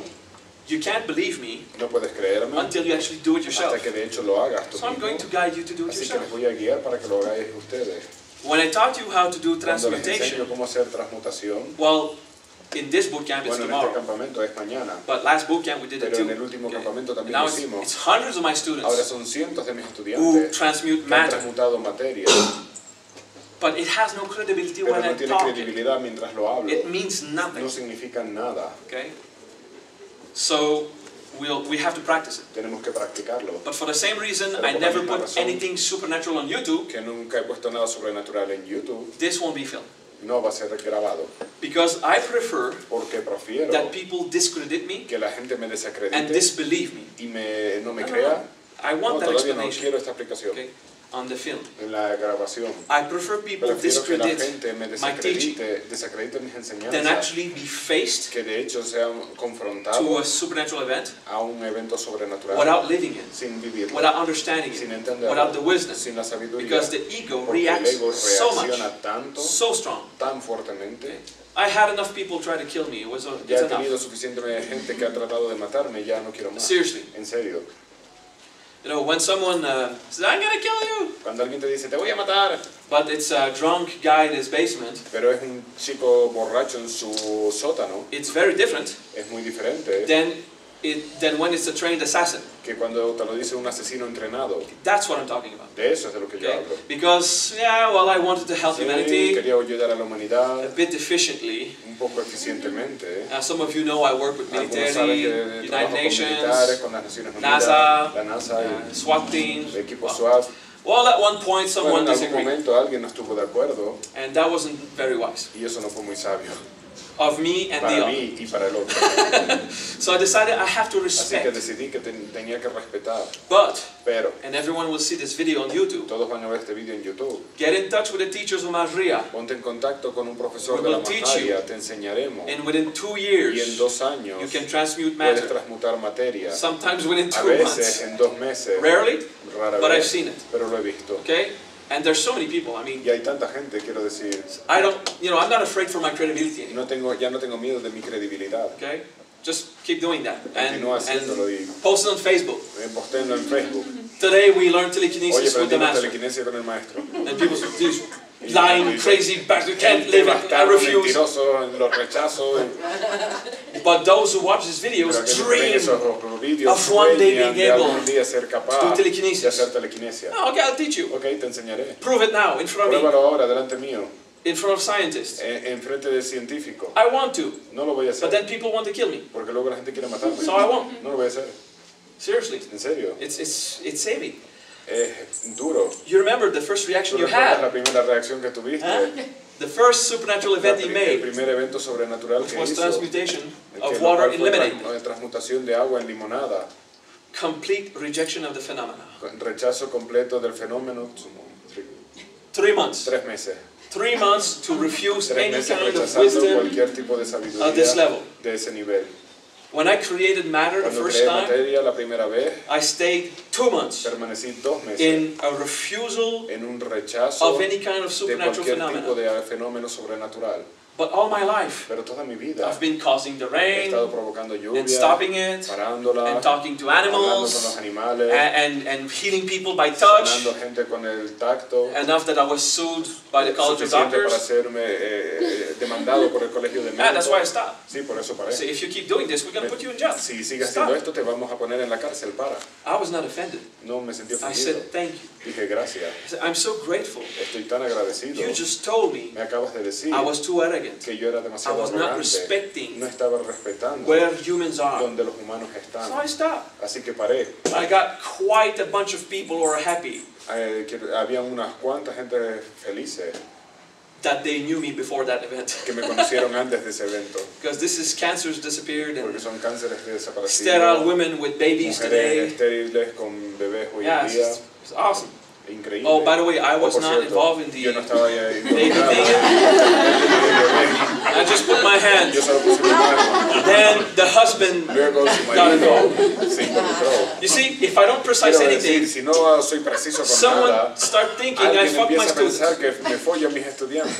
[SPEAKER 1] you can't believe me
[SPEAKER 2] no puedes creerme
[SPEAKER 1] until you actually do it yourself.
[SPEAKER 2] hasta que de hecho lo hagas tú
[SPEAKER 1] So I'm going
[SPEAKER 2] mismo.
[SPEAKER 1] to guide you to do it
[SPEAKER 2] Así que les
[SPEAKER 1] yourself.
[SPEAKER 2] voy a guiar para que lo hagáis ustedes.
[SPEAKER 1] When I taught you how to do
[SPEAKER 2] Cuando les enseño
[SPEAKER 1] transmutation,
[SPEAKER 2] cómo hacer transmutación,
[SPEAKER 1] well, in this boot camp it's
[SPEAKER 2] bueno, en este
[SPEAKER 1] tomorrow,
[SPEAKER 2] campamento es mañana,
[SPEAKER 1] but last boot camp we did it
[SPEAKER 2] pero
[SPEAKER 1] too.
[SPEAKER 2] en el último
[SPEAKER 1] Okay.
[SPEAKER 2] campamento también
[SPEAKER 1] Now
[SPEAKER 2] lo
[SPEAKER 1] it's
[SPEAKER 2] hicimos.
[SPEAKER 1] hundreds of my
[SPEAKER 2] Ahora
[SPEAKER 1] students
[SPEAKER 2] son cientos de mis
[SPEAKER 1] who
[SPEAKER 2] estudiantes
[SPEAKER 1] transmute
[SPEAKER 2] que han
[SPEAKER 1] matter,
[SPEAKER 2] transmutado materia,
[SPEAKER 1] but it has no credibility
[SPEAKER 2] pero
[SPEAKER 1] when
[SPEAKER 2] no
[SPEAKER 1] I
[SPEAKER 2] tiene
[SPEAKER 1] talk it.
[SPEAKER 2] credibilidad mientras lo hablo.
[SPEAKER 1] It means nothing.
[SPEAKER 2] No significan nada.
[SPEAKER 1] Okay? So we have to practice it.
[SPEAKER 2] Tenemos que practicarlo.
[SPEAKER 1] But for the same reason,
[SPEAKER 2] Pero
[SPEAKER 1] I
[SPEAKER 2] por la
[SPEAKER 1] never
[SPEAKER 2] misma
[SPEAKER 1] put
[SPEAKER 2] razón
[SPEAKER 1] anything supernatural on YouTube.
[SPEAKER 2] Que nunca he puesto nada sobrenatural en YouTube,
[SPEAKER 1] This won't be filmed.
[SPEAKER 2] no va a ser grabado.
[SPEAKER 1] Because I prefer
[SPEAKER 2] Porque prefiero
[SPEAKER 1] that people discredit me
[SPEAKER 2] que la gente me
[SPEAKER 1] and
[SPEAKER 2] desacredite
[SPEAKER 1] disbelieve me.
[SPEAKER 2] y no me
[SPEAKER 1] No, no,
[SPEAKER 2] crea.
[SPEAKER 1] I want
[SPEAKER 2] No,
[SPEAKER 1] that
[SPEAKER 2] todavía no
[SPEAKER 1] explanation.
[SPEAKER 2] quiero esta explicación.
[SPEAKER 1] Okay? on the film.
[SPEAKER 2] en la grabación.
[SPEAKER 1] I prefer people
[SPEAKER 2] Prefiero que la
[SPEAKER 1] discredit
[SPEAKER 2] gente me
[SPEAKER 1] my teaching
[SPEAKER 2] desacredite mis
[SPEAKER 1] than
[SPEAKER 2] enseñanzas,
[SPEAKER 1] actually be faced
[SPEAKER 2] que de hecho sean
[SPEAKER 1] to a
[SPEAKER 2] confrontados
[SPEAKER 1] supernatural event
[SPEAKER 2] a un evento sobrenatural
[SPEAKER 1] without living it,
[SPEAKER 2] sin vivirlo,
[SPEAKER 1] without understanding
[SPEAKER 2] sin
[SPEAKER 1] it,
[SPEAKER 2] entenderlo,
[SPEAKER 1] without the wisdom.
[SPEAKER 2] sin la sabiduría,
[SPEAKER 1] Because the ego
[SPEAKER 2] porque el
[SPEAKER 1] reacts
[SPEAKER 2] ego
[SPEAKER 1] so much,
[SPEAKER 2] reacciona tanto,
[SPEAKER 1] so strong.
[SPEAKER 2] tan fuertemente.
[SPEAKER 1] I had enough people try to kill me. It's
[SPEAKER 2] Ya he tenido
[SPEAKER 1] enough.
[SPEAKER 2] suficiente gente que ha tratado de matarme, ya no quiero más.
[SPEAKER 1] Seriously.
[SPEAKER 2] En serio.
[SPEAKER 1] You know, when someone says, I'm gonna kill you,
[SPEAKER 2] Cuando alguien te dice, te voy a matar,
[SPEAKER 1] but it's a drunk guy in his basement,
[SPEAKER 2] pero es un chico borracho en su sótano,
[SPEAKER 1] it's very different
[SPEAKER 2] es muy diferente
[SPEAKER 1] than when it's a trained assassin.
[SPEAKER 2] que cuando te lo dice un asesino entrenado.
[SPEAKER 1] That's what I'm talking about.
[SPEAKER 2] De eso es de lo que yo
[SPEAKER 1] Okay?
[SPEAKER 2] hablo.
[SPEAKER 1] Because, yeah, well, I wanted to help
[SPEAKER 2] Sí,
[SPEAKER 1] humanity
[SPEAKER 2] quería ayudar a la humanidad
[SPEAKER 1] a bit efficiently.
[SPEAKER 2] un poco eficientemente.
[SPEAKER 1] Some of you know I work with
[SPEAKER 2] Algunos saben
[SPEAKER 1] military,
[SPEAKER 2] que
[SPEAKER 1] United
[SPEAKER 2] trabajo con militares,
[SPEAKER 1] Nations,
[SPEAKER 2] con las Naciones Unidas,
[SPEAKER 1] NASA,
[SPEAKER 2] la NASA,
[SPEAKER 1] SWAT teams.
[SPEAKER 2] el equipo
[SPEAKER 1] Well,
[SPEAKER 2] SWAT.
[SPEAKER 1] well, at one point
[SPEAKER 2] Bueno,
[SPEAKER 1] someone
[SPEAKER 2] en algún
[SPEAKER 1] disagreed,
[SPEAKER 2] momento alguien no estuvo de acuerdo
[SPEAKER 1] and that wasn't very wise
[SPEAKER 2] y eso no fue muy sabio
[SPEAKER 1] of me and the
[SPEAKER 2] para
[SPEAKER 1] other.
[SPEAKER 2] mí y para el otro.
[SPEAKER 1] So I decided I have to
[SPEAKER 2] Así que
[SPEAKER 1] respect.
[SPEAKER 2] decidí que tenía que respetar.
[SPEAKER 1] But,
[SPEAKER 2] Pero
[SPEAKER 1] and everyone will see this video on YouTube,
[SPEAKER 2] todos van a ver este video en YouTube.
[SPEAKER 1] get in touch with the teachers of Vajra,
[SPEAKER 2] Ponte en contacto con un profesor
[SPEAKER 1] We
[SPEAKER 2] de la
[SPEAKER 1] will teach
[SPEAKER 2] Maha,
[SPEAKER 1] you.
[SPEAKER 2] te enseñaremos.
[SPEAKER 1] and within 2
[SPEAKER 2] Y en
[SPEAKER 1] years
[SPEAKER 2] 2 años
[SPEAKER 1] you can transmute
[SPEAKER 2] puedes
[SPEAKER 1] matter.
[SPEAKER 2] transmutar materia.
[SPEAKER 1] Sometimes within
[SPEAKER 2] A
[SPEAKER 1] 2
[SPEAKER 2] veces
[SPEAKER 1] months.
[SPEAKER 2] en 2 meses.
[SPEAKER 1] Rarely,
[SPEAKER 2] Rara
[SPEAKER 1] but I've
[SPEAKER 2] vez.
[SPEAKER 1] seen it.
[SPEAKER 2] Pero lo he visto.
[SPEAKER 1] Okay? And there's so many people. I mean,
[SPEAKER 2] Y hay tanta gente, quiero decir.
[SPEAKER 1] I don't, I'm not afraid for my credibility anymore.
[SPEAKER 2] Ya no tengo miedo de mi credibilidad.
[SPEAKER 1] Okay? Just keep doing that.
[SPEAKER 2] Continúa haciéndolo y
[SPEAKER 1] Post it on Facebook.
[SPEAKER 2] postéenlo en Facebook.
[SPEAKER 1] Today we learned
[SPEAKER 2] Oye,
[SPEAKER 1] telekinesis with the
[SPEAKER 2] aprendimos
[SPEAKER 1] master.
[SPEAKER 2] telequinesia con el maestro.
[SPEAKER 1] And people say, "These lying, crazy bastard can't live it. I
[SPEAKER 2] Bastardo,
[SPEAKER 1] refuse."
[SPEAKER 2] mentiroso, lo rechazo.
[SPEAKER 1] But those who watch these videos
[SPEAKER 2] Pero aquellos que ven
[SPEAKER 1] dream.
[SPEAKER 2] esos vídeos
[SPEAKER 1] of one day
[SPEAKER 2] sueñan
[SPEAKER 1] being
[SPEAKER 2] de
[SPEAKER 1] able
[SPEAKER 2] algún día ser capaz
[SPEAKER 1] to do telekinesis.
[SPEAKER 2] de hacer telequinesia.
[SPEAKER 1] Oh, okay, I'll teach you.
[SPEAKER 2] Ok, te enseñaré.
[SPEAKER 1] Prove it now, in front of me,
[SPEAKER 2] Pruébalo ahora, delante mío,
[SPEAKER 1] in front of scientists.
[SPEAKER 2] en frente del científico.
[SPEAKER 1] I want to,
[SPEAKER 2] No lo voy a
[SPEAKER 1] but then
[SPEAKER 2] hacer,
[SPEAKER 1] people want to kill me.
[SPEAKER 2] porque luego la gente quiere matarme.
[SPEAKER 1] So I won't.
[SPEAKER 2] No lo voy a hacer,
[SPEAKER 1] Seriously,
[SPEAKER 2] en serio.
[SPEAKER 1] it's saving.
[SPEAKER 2] Es duro.
[SPEAKER 1] You remember the first
[SPEAKER 2] ¿Tú
[SPEAKER 1] reaction you
[SPEAKER 2] recuerdas la
[SPEAKER 1] had?
[SPEAKER 2] primera reacción que tuviste?
[SPEAKER 1] Huh? The first supernatural event he
[SPEAKER 2] El
[SPEAKER 1] made
[SPEAKER 2] primer evento sobrenatural que
[SPEAKER 1] was
[SPEAKER 2] hizo.
[SPEAKER 1] transmutation
[SPEAKER 2] que
[SPEAKER 1] of
[SPEAKER 2] lo
[SPEAKER 1] water
[SPEAKER 2] cual
[SPEAKER 1] in
[SPEAKER 2] fue
[SPEAKER 1] lemonade.
[SPEAKER 2] transmutación de agua en limonada.
[SPEAKER 1] Complete rejection of the phenomena.
[SPEAKER 2] Rechazo completo del fenómeno.
[SPEAKER 1] 3 months.
[SPEAKER 2] 3 meses.
[SPEAKER 1] 3 months to refuse
[SPEAKER 2] 3
[SPEAKER 1] any
[SPEAKER 2] meses
[SPEAKER 1] kind of
[SPEAKER 2] rechazando
[SPEAKER 1] wisdom.
[SPEAKER 2] cualquier tipo de sabiduría
[SPEAKER 1] at this level.
[SPEAKER 2] de ese nivel.
[SPEAKER 1] When I created matter the
[SPEAKER 2] Cuando
[SPEAKER 1] first
[SPEAKER 2] creé
[SPEAKER 1] time,
[SPEAKER 2] materia la primera vez,
[SPEAKER 1] I stayed 2 months
[SPEAKER 2] permanecí 2 meses
[SPEAKER 1] in a refusal
[SPEAKER 2] en un rechazo
[SPEAKER 1] of any kind of
[SPEAKER 2] de
[SPEAKER 1] supernatural
[SPEAKER 2] cualquier tipo
[SPEAKER 1] phenomena.
[SPEAKER 2] de fenómeno sobrenatural.
[SPEAKER 1] But all my life,
[SPEAKER 2] Pero toda mi vida
[SPEAKER 1] I've been causing the
[SPEAKER 2] he
[SPEAKER 1] rain
[SPEAKER 2] estado provocando
[SPEAKER 1] and
[SPEAKER 2] lluvia,
[SPEAKER 1] stopping it
[SPEAKER 2] parándola,
[SPEAKER 1] and talking to
[SPEAKER 2] hablando con los
[SPEAKER 1] animals
[SPEAKER 2] animales,
[SPEAKER 1] and healing people by touch.
[SPEAKER 2] sanando gente con el tacto.
[SPEAKER 1] Enough that I was sued by the College of
[SPEAKER 2] Suficiente para
[SPEAKER 1] Doctors.
[SPEAKER 2] serme demandado por el colegio de
[SPEAKER 1] That's why I
[SPEAKER 2] médicos.
[SPEAKER 1] stopped.
[SPEAKER 2] Sí, por eso paré.
[SPEAKER 1] So if you keep doing this, we're going to put you in jail.
[SPEAKER 2] Si sigues
[SPEAKER 1] Stop.
[SPEAKER 2] haciendo esto, te vamos a poner en la cárcel. Para.
[SPEAKER 1] I was not offended.
[SPEAKER 2] No me sentí
[SPEAKER 1] I
[SPEAKER 2] ofendido.
[SPEAKER 1] said, thank you.
[SPEAKER 2] Dije, gracias.
[SPEAKER 1] I said, I'm so grateful.
[SPEAKER 2] Estoy tan agradecido.
[SPEAKER 1] You just told me
[SPEAKER 2] Me acabas de decir
[SPEAKER 1] I was too arrogant.
[SPEAKER 2] que yo era
[SPEAKER 1] I
[SPEAKER 2] demasiado
[SPEAKER 1] was not
[SPEAKER 2] arrogante.
[SPEAKER 1] respecting
[SPEAKER 2] No estaba respetando
[SPEAKER 1] where humans are.
[SPEAKER 2] donde los humanos están.
[SPEAKER 1] So I stopped.
[SPEAKER 2] Así que paré.
[SPEAKER 1] I got quite a bunch of people who are happy
[SPEAKER 2] Había unas cuantas gente felices
[SPEAKER 1] that they knew me before that event.
[SPEAKER 2] que me conocieron antes de ese evento.
[SPEAKER 1] Because this is cancers disappeared
[SPEAKER 2] Porque
[SPEAKER 1] and
[SPEAKER 2] son cánceres que
[SPEAKER 1] sterile
[SPEAKER 2] desaparecieron.
[SPEAKER 1] women with babies
[SPEAKER 2] Mujeres
[SPEAKER 1] today.
[SPEAKER 2] estériles con bebés hoy
[SPEAKER 1] Yeah,
[SPEAKER 2] en día.
[SPEAKER 1] it's awesome.
[SPEAKER 2] Increíble.
[SPEAKER 1] Oh, by the way, I was
[SPEAKER 2] Por
[SPEAKER 1] not
[SPEAKER 2] cierto,
[SPEAKER 1] involved in the
[SPEAKER 2] yo no estaba ahí
[SPEAKER 1] baby
[SPEAKER 2] involucrado.
[SPEAKER 1] thing. I just put my hand.
[SPEAKER 2] Yo solo puse mi mano.
[SPEAKER 1] Then the husband
[SPEAKER 2] Luego su
[SPEAKER 1] got
[SPEAKER 2] marido
[SPEAKER 1] involved.
[SPEAKER 2] se involucró.
[SPEAKER 1] You see, if I don't precise
[SPEAKER 2] Quiero decir,
[SPEAKER 1] anything,
[SPEAKER 2] si no soy preciso con
[SPEAKER 1] someone
[SPEAKER 2] nada,
[SPEAKER 1] start thinking I
[SPEAKER 2] alguien
[SPEAKER 1] fuck my
[SPEAKER 2] empieza a pensar
[SPEAKER 1] students.
[SPEAKER 2] que me follo a mis estudiantes.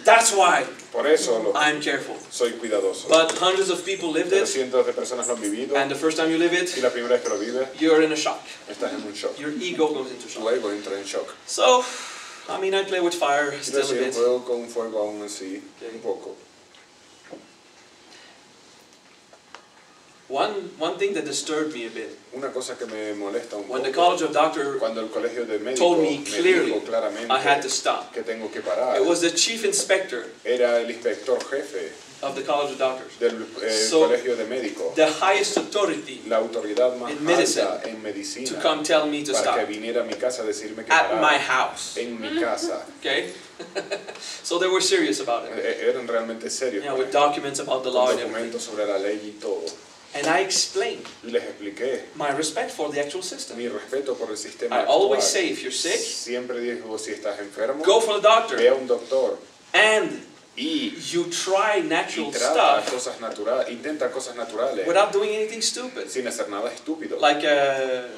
[SPEAKER 1] That's why
[SPEAKER 2] Por eso
[SPEAKER 1] I'm careful.
[SPEAKER 2] soy cuidadoso.
[SPEAKER 1] But hundreds of people lived
[SPEAKER 2] Pero
[SPEAKER 1] it,
[SPEAKER 2] cientos de personas lo han vivido
[SPEAKER 1] and the first time you live
[SPEAKER 2] y
[SPEAKER 1] it,
[SPEAKER 2] la primera vez que lo vives,
[SPEAKER 1] you're in a shock.
[SPEAKER 2] estás en un shock.
[SPEAKER 1] Your ego goes into
[SPEAKER 2] Tu
[SPEAKER 1] shock.
[SPEAKER 2] ego entra en shock.
[SPEAKER 1] So, I mean, I play with fire
[SPEAKER 2] Quiero
[SPEAKER 1] still a
[SPEAKER 2] decir,
[SPEAKER 1] bit.
[SPEAKER 2] juego con fuego aún así, un poco.
[SPEAKER 1] One thing that disturbed me a bit,
[SPEAKER 2] Una cosa que me molesta un
[SPEAKER 1] when the
[SPEAKER 2] poco,
[SPEAKER 1] College of Doctors
[SPEAKER 2] cuando el colegio de médicos
[SPEAKER 1] told me
[SPEAKER 2] me
[SPEAKER 1] clearly
[SPEAKER 2] dijo claramente
[SPEAKER 1] I had to stop,
[SPEAKER 2] que tengo que parar,
[SPEAKER 1] it was the chief inspector
[SPEAKER 2] era el inspector jefe
[SPEAKER 1] of the College of Doctors,
[SPEAKER 2] del
[SPEAKER 1] So,
[SPEAKER 2] colegio de médicos,
[SPEAKER 1] the highest authority
[SPEAKER 2] la autoridad más
[SPEAKER 1] in medicine,
[SPEAKER 2] alta en
[SPEAKER 1] to
[SPEAKER 2] medicina,
[SPEAKER 1] come tell me to
[SPEAKER 2] para
[SPEAKER 1] stop
[SPEAKER 2] que viniera a mi casa a decirme que
[SPEAKER 1] at my
[SPEAKER 2] parara
[SPEAKER 1] house.
[SPEAKER 2] en mi casa.
[SPEAKER 1] Okay? So they were serious about it.
[SPEAKER 2] Eran realmente serios
[SPEAKER 1] Yeah,
[SPEAKER 2] con
[SPEAKER 1] with
[SPEAKER 2] esto,
[SPEAKER 1] documents about the law
[SPEAKER 2] con
[SPEAKER 1] and everything.
[SPEAKER 2] documentos sobre la ley y todo.
[SPEAKER 1] And I explained
[SPEAKER 2] Y les expliqué
[SPEAKER 1] my respect for the actual system.
[SPEAKER 2] mi respeto por el sistema
[SPEAKER 1] I always
[SPEAKER 2] actual.
[SPEAKER 1] say, if you're sick,
[SPEAKER 2] Siempre digo, si estás enfermo,
[SPEAKER 1] go for the doctor.
[SPEAKER 2] ve a un doctor
[SPEAKER 1] And
[SPEAKER 2] y
[SPEAKER 1] you try natural
[SPEAKER 2] trata
[SPEAKER 1] stuff
[SPEAKER 2] cosas naturales, intenta cosas naturales
[SPEAKER 1] without doing anything stupid.
[SPEAKER 2] sin hacer nada estúpido.
[SPEAKER 1] Like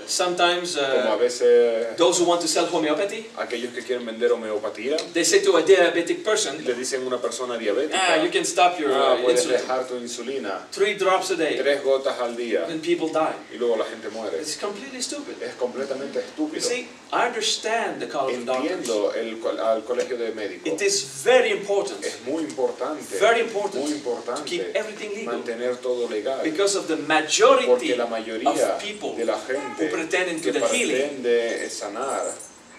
[SPEAKER 1] sometimes
[SPEAKER 2] Como a veces
[SPEAKER 1] those who want to sell homeopathy,
[SPEAKER 2] aquellos que quieren vender homeopatía
[SPEAKER 1] they say to a diabetic person,
[SPEAKER 2] le dicen a una persona diabética,
[SPEAKER 1] you can stop your
[SPEAKER 2] puedes
[SPEAKER 1] insulin.
[SPEAKER 2] dejar tu insulina
[SPEAKER 1] 3 drops a day.
[SPEAKER 2] 3 gotas al día
[SPEAKER 1] And people die.
[SPEAKER 2] y luego la gente muere.
[SPEAKER 1] It's completely stupid.
[SPEAKER 2] Es completamente
[SPEAKER 1] You
[SPEAKER 2] estúpido.
[SPEAKER 1] see, I understand the college of doctors.
[SPEAKER 2] Entiendo al colegio de médicos.
[SPEAKER 1] It is very important,
[SPEAKER 2] Es muy importante,
[SPEAKER 1] very important
[SPEAKER 2] muy
[SPEAKER 1] to
[SPEAKER 2] importante
[SPEAKER 1] keep everything legal.
[SPEAKER 2] mantener todo legal.
[SPEAKER 1] Because of the majority
[SPEAKER 2] Porque la mayoría
[SPEAKER 1] of people
[SPEAKER 2] de la gente
[SPEAKER 1] who pretend
[SPEAKER 2] que
[SPEAKER 1] to the healing
[SPEAKER 2] pretende sanar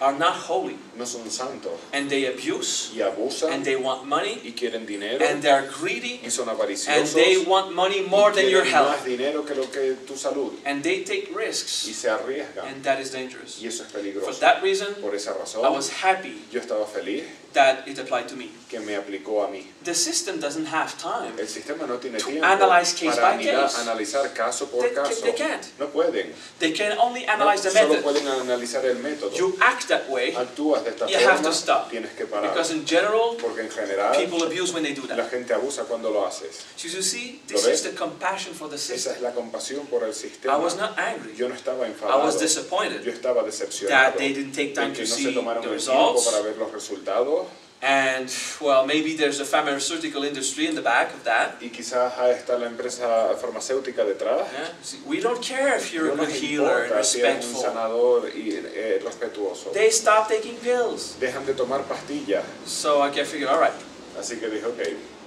[SPEAKER 1] are not holy.
[SPEAKER 2] no son santos
[SPEAKER 1] And they abuse,
[SPEAKER 2] y abusan
[SPEAKER 1] and they want money,
[SPEAKER 2] y quieren dinero
[SPEAKER 1] and they are greedy,
[SPEAKER 2] y son
[SPEAKER 1] and
[SPEAKER 2] avariciosos
[SPEAKER 1] they want money more
[SPEAKER 2] y
[SPEAKER 1] than your
[SPEAKER 2] quieren
[SPEAKER 1] health.
[SPEAKER 2] más dinero que lo que tu salud
[SPEAKER 1] And they take
[SPEAKER 2] y
[SPEAKER 1] risks,
[SPEAKER 2] se arriesgan
[SPEAKER 1] and that is dangerous.
[SPEAKER 2] y eso es
[SPEAKER 1] For
[SPEAKER 2] peligroso.
[SPEAKER 1] that reason,
[SPEAKER 2] Por esa razón
[SPEAKER 1] I was happy
[SPEAKER 2] yo estaba feliz
[SPEAKER 1] that it applied to me.
[SPEAKER 2] que me aplicó a mí.
[SPEAKER 1] The system doesn't have time.
[SPEAKER 2] El sistema no tiene
[SPEAKER 1] To
[SPEAKER 2] tiempo
[SPEAKER 1] analyze case
[SPEAKER 2] para
[SPEAKER 1] by case.
[SPEAKER 2] analizar caso por caso.
[SPEAKER 1] They can't.
[SPEAKER 2] No pueden.
[SPEAKER 1] They can only
[SPEAKER 2] No,
[SPEAKER 1] analyze the
[SPEAKER 2] solo
[SPEAKER 1] method.
[SPEAKER 2] pueden analizar el método.
[SPEAKER 1] You act that way
[SPEAKER 2] Actúas de esta
[SPEAKER 1] You have
[SPEAKER 2] forma,
[SPEAKER 1] to stop.
[SPEAKER 2] tienes que parar.
[SPEAKER 1] because in general,
[SPEAKER 2] Porque en general
[SPEAKER 1] people abuse when they do
[SPEAKER 2] la
[SPEAKER 1] that.
[SPEAKER 2] gente abusa cuando lo haces.
[SPEAKER 1] So you see,
[SPEAKER 2] ¿Lo
[SPEAKER 1] this
[SPEAKER 2] ves?
[SPEAKER 1] is the compassion for the
[SPEAKER 2] Esa
[SPEAKER 1] system.
[SPEAKER 2] es la compasión por el
[SPEAKER 1] I
[SPEAKER 2] sistema.
[SPEAKER 1] was not angry.
[SPEAKER 2] Yo no estaba
[SPEAKER 1] I
[SPEAKER 2] enfadado.
[SPEAKER 1] was
[SPEAKER 2] Yo
[SPEAKER 1] disappointed
[SPEAKER 2] estaba decepcionado.
[SPEAKER 1] that they didn't take time
[SPEAKER 2] de que
[SPEAKER 1] to
[SPEAKER 2] no se
[SPEAKER 1] see
[SPEAKER 2] tomaron
[SPEAKER 1] the
[SPEAKER 2] el tiempo
[SPEAKER 1] results.
[SPEAKER 2] para ver los resultados.
[SPEAKER 1] And, well, maybe there's a pharmaceutical industry in the back of that.
[SPEAKER 2] Y quizás ahí está la empresa farmacéutica detrás.
[SPEAKER 1] Yeah? See, we don't care if you're
[SPEAKER 2] No
[SPEAKER 1] a
[SPEAKER 2] nos
[SPEAKER 1] good healer and
[SPEAKER 2] importa si eres un
[SPEAKER 1] respectful.
[SPEAKER 2] sanador y respetuoso.
[SPEAKER 1] They stop taking pills.
[SPEAKER 2] Dejan de tomar pastillas.
[SPEAKER 1] So I can figure, all right,
[SPEAKER 2] Así que dije, ok,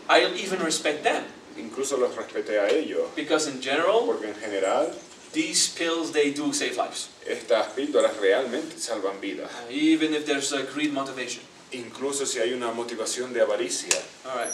[SPEAKER 1] I'll even respect them.
[SPEAKER 2] incluso los respeté a ellos.
[SPEAKER 1] Because in general,
[SPEAKER 2] Porque en general,
[SPEAKER 1] these pills, they do save lives.
[SPEAKER 2] estas píldoras realmente salvan vidas.
[SPEAKER 1] Even if there's a greed motivation.
[SPEAKER 2] Incluso si hay una motivación de avaricia.
[SPEAKER 1] All right.